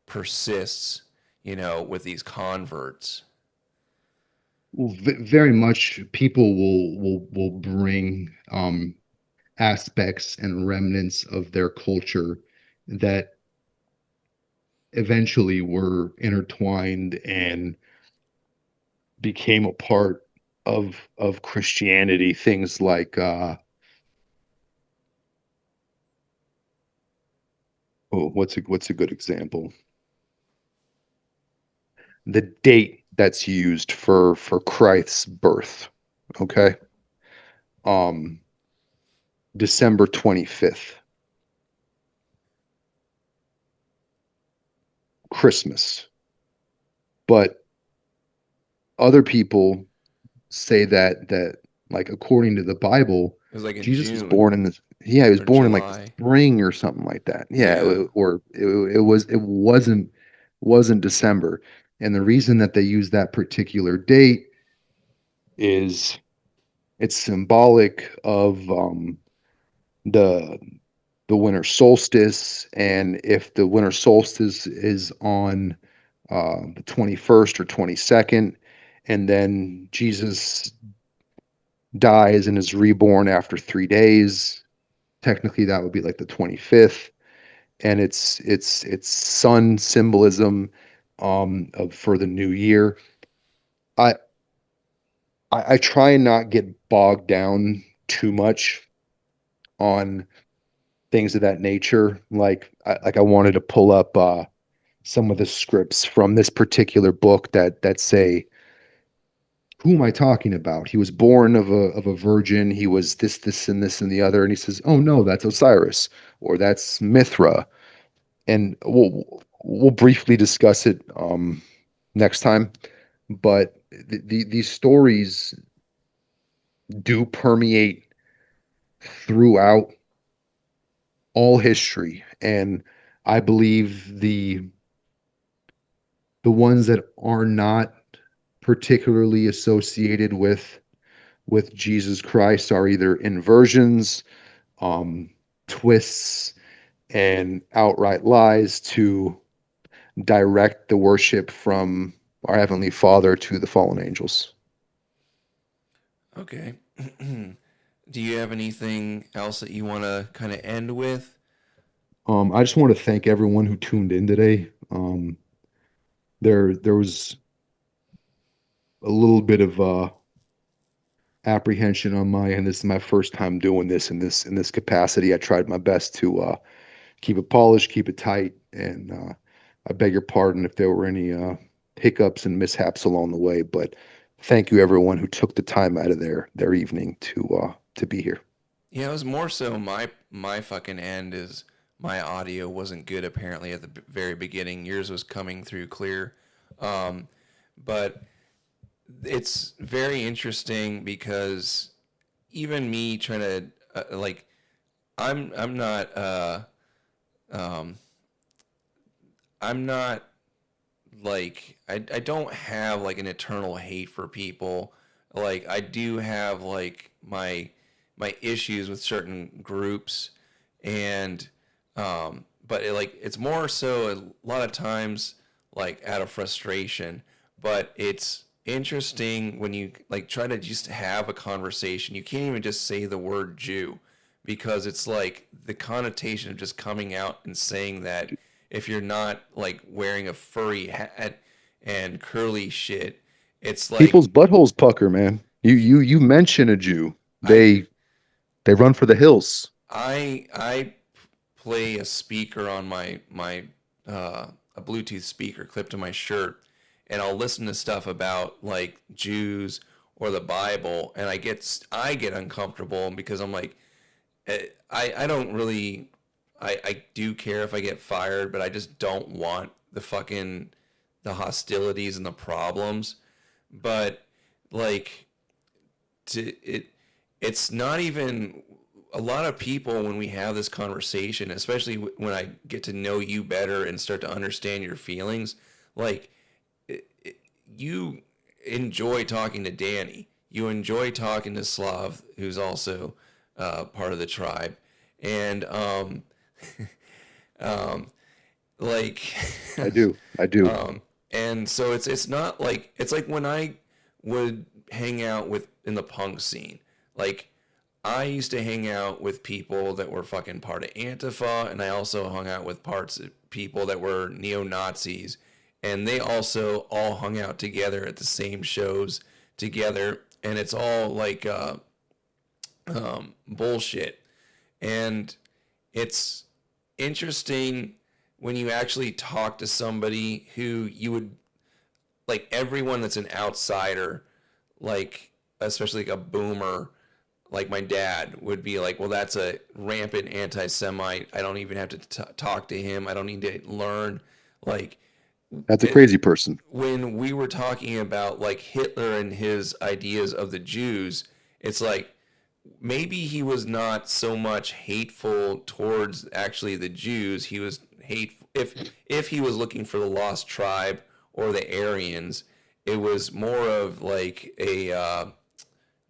persists, with these converts. Well, very much people will bring aspects and remnants of their culture that eventually were intertwined and became a part of Christianity. Things like oh, what's a good example? The date that's used for Christ's birth. Okay. Um, December 25th, Christmas. But other people say that like according to the Bible, It was like in Jesus was June born in the yeah, he was or born in like the July. spring or something like that. Yeah, Yeah. or it wasn't December. And the reason that they use that particular date is it's symbolic of the the winter solstice, and if the winter solstice is on the 21st or 22nd, and then Jesus dies and is reborn after 3 days. Technically, that would be like the 25th, and it's sun symbolism of for the new year. I, I try and not get bogged down too much on things of that nature. Like I wanted to pull up some of the scripts from this particular book that say, who am I talking about? He was born of a virgin. He was this, and this, and the other. And he says, oh no, that's Osiris, or that's Mithra. And we'll briefly discuss it next time. But these stories do permeate throughout all history, and I believe the ones that are not particularly associated with Jesus Christ are either inversions, um, twists, and outright lies to direct the worship from our Heavenly Father to the fallen angels. Okay. Do you have anything else that you want to kind of end with? I just want to thank everyone who tuned in today. There was a little bit of apprehension on my end. This is my first time doing this in this capacity. I tried my best to keep it polished, keep it tight, and I beg your pardon if there were any hiccups and mishaps along the way. But thank you everyone who took the time out of their evening to be here. Yeah, it was more so my fucking end is my audio wasn't good apparently at the very beginning. Yours was coming through clear. Um, but it's very interesting because even me trying to like I'm not um I'm not like I don't have like an eternal hate for people. Like I do have like my issues with certain groups and but like it's more so a lot of times like out of frustration, but it's interesting when you like try to just have a conversation. You can't even just say the word Jew because it's like the connotation of just coming out and saying that if you're not like wearing a furry hat and curly shit, it's like People's buttholes pucker, man. You mention a Jew, I they run for the hills. I play a speaker on a Bluetooth speaker clipped to my shirt, and I'll listen to stuff about like Jews or the Bible, and I get uncomfortable because I'm like I don't really I do care if I get fired, but I just don't want the hostilities and the problems. But like to it it's not even a lot of people when we have this conversation, especially when I get to know you better and start to understand your feelings, like you enjoy talking to Danny, you enjoy talking to Slav, who's also part of the tribe, and um, like I do. I do. um, and so it's not like it's like when I would hang out with in the punk scene, like I used to hang out with people that were fucking part of Antifa, and I also hung out with parts of people that were neo Nazis, and they also all hung out together at the same shows together, and it's all like bullshit. And it's interesting when you actually talk to somebody who you would like everyone that's an outsider, like especially like a boomer like my dad would be like, well, that's a rampant anti-Semite. I don't even have to talk to him. I don't need to learn. Like That's a it, crazy person. when we were talking about like Hitler and his ideas of the Jews, it's like maybe he was not so much hateful towards actually the Jews. He was hateful if he was looking for the lost tribe or the Aryans. It was more of like a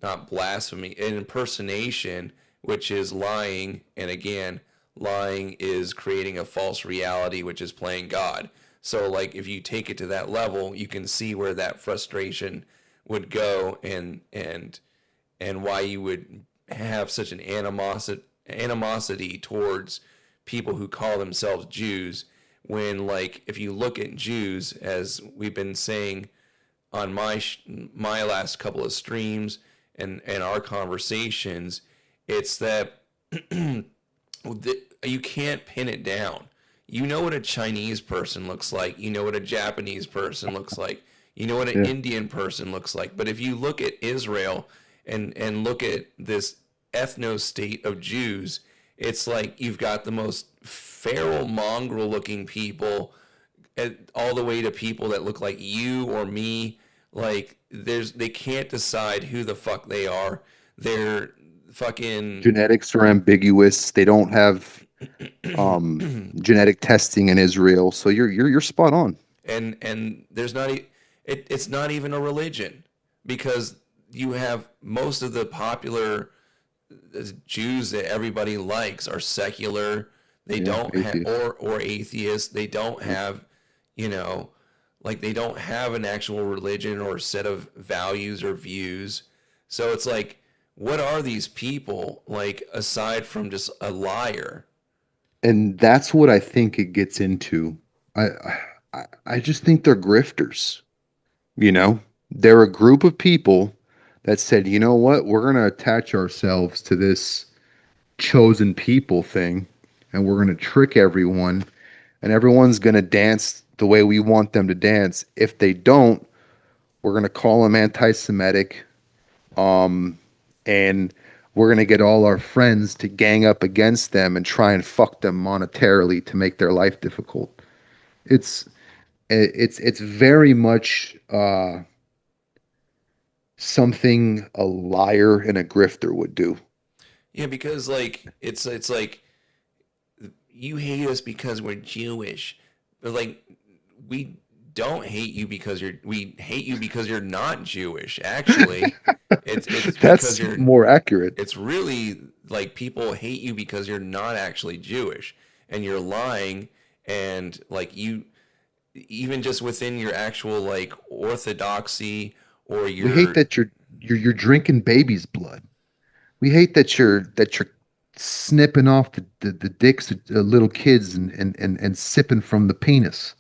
not blasphemy, an impersonation, which is lying. And again, lying is creating a false reality, which is playing God. So, like, if you take it to that level, you can see where that frustration would go, and why you would have such an animosity towards people who call themselves Jews. When, like, if you look at Jews, as we've been saying on my last couple of streams and our conversations, it's that you can't pin it down. You know what a Chinese person looks like. You know what a Japanese person looks like. You know what an Yeah. Indian person looks like. But if you look at Israel and look at this ethno state of Jews, it's like you've got the most feral mongrel looking people all the way to people that look like you or me. Like they can't decide who the fuck they are. They're fucking Genetics are ambiguous. They don't have genetic testing in Israel. So you're spot on. and there's not it's not even a religion because you have most of the popular Jews that everybody likes are secular. They Yeah, don't have atheist. or atheists. They don't Yep. have, you know, like they don't have an actual religion or set of values or views. So it's like, what are these people like aside from just a liar? And that's what I think it gets into. I I just think they're grifters, you know? They're a group of people that said, you know what, we're going to attach ourselves to this chosen people thing, and we're going to trick everyone, and everyone's going to dance the way we want them to dance. If they don't, we're going to call them anti-Semitic, um, and we're going to get all our friends to gang up against them and try and fuck them monetarily to make their life difficult. It's it's very much something a liar and a grifter would do. Yeah, because like it's like you hate us because we're Jewish, but like we don't hate you because we hate you because you're not Jewish. Actually, it's because That's more accurate. it's really like people hate you because you're not actually Jewish and you're lying, and like you even just within your actual like orthodoxy or We hate your that you're drinking baby's blood. We hate that you're snipping off the dicks of little kids and sipping from the penis.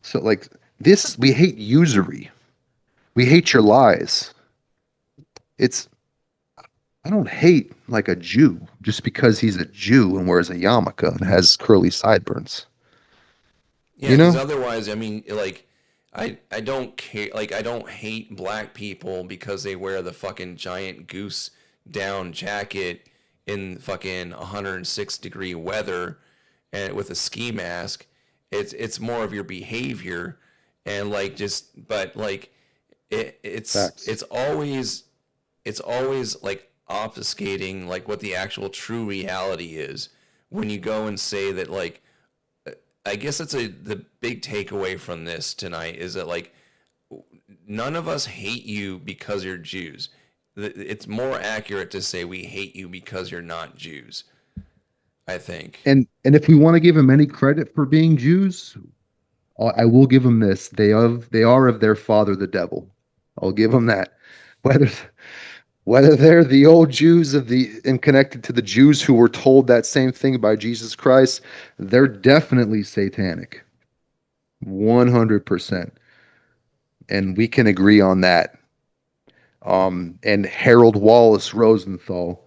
So like this, we hate usury. We hate your lies. It's I don't hate like a Jew just because he's a Jew and wears a yarmulke and has curly sideburns. yeah, You because know? otherwise, I mean, like, I don't care. Like, I don't hate black people because they wear the fucking giant goose down jacket in fucking 106-degree weather and with a ski mask. It's more of your behavior and like just, but like, Facts. it's always like obfuscating like what the actual true reality is when you go and say that like I guess that's the big takeaway from this tonight is that like none of us hate you because you're Jews. It's more accurate to say we hate you because you're not Jews, I think. And if we want to give him any credit for being Jews, I will give them this. They are of their father the devil. I'll give them that. Whether whether they're the old Jews of the and connected to the Jews who were told that same thing by Jesus Christ, they're definitely satanic. 100%. And we can agree on that. And Harold Wallace Rosenthal,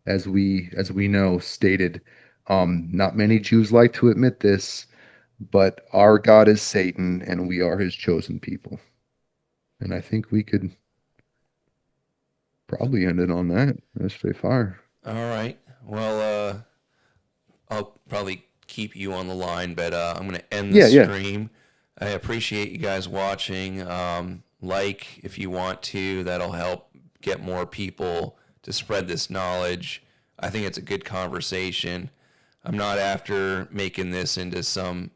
as we know, stated, not many Jews like to admit this, but our God is Satan and we are his chosen people. And I think we could probably end it on that. That's pretty fire. All right. Well, I'll probably keep you on the line, but I'm going to end the Yeah, yeah. stream. I appreciate you guys watching. Like if you want to, that'll help get more people to spread this knowledge. I think it's a good conversation. I'm not after making this into some.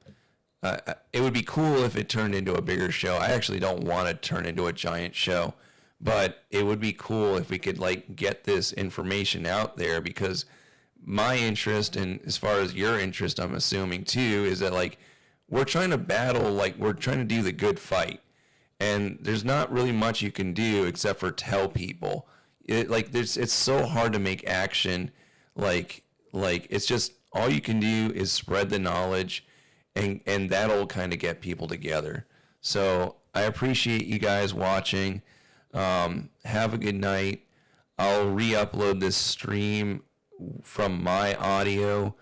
It would be cool if it turned into a bigger show. I actually don't want to turn into a giant show, but it would be cool if we could like get this information out there because my interest and as far as your interest I'm assuming too is that like we're trying to battle like we're trying to do the good fight and there's not really much you can do except for tell people like there's it's so hard to make action like it's just all you can do is spread the knowledge and that'll kind of get people together. So I appreciate you guys watching. Have a good night. I'll re-upload this stream from my audio,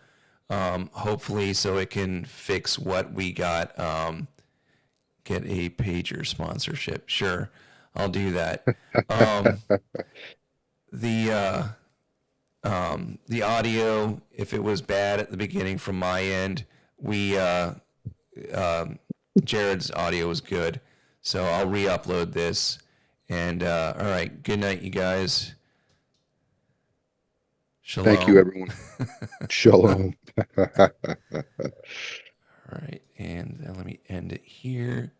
hopefully, so it can fix what we got. Get a pager sponsorship. Sure, I'll do that. Um, the the audio, if it was bad at the beginning from my end, we um, Jared's audio was good, so I'll re-upload this. And all right, good night, you guys. Thank you, Shalom. everyone. Shalom. All right, and then let me end it here.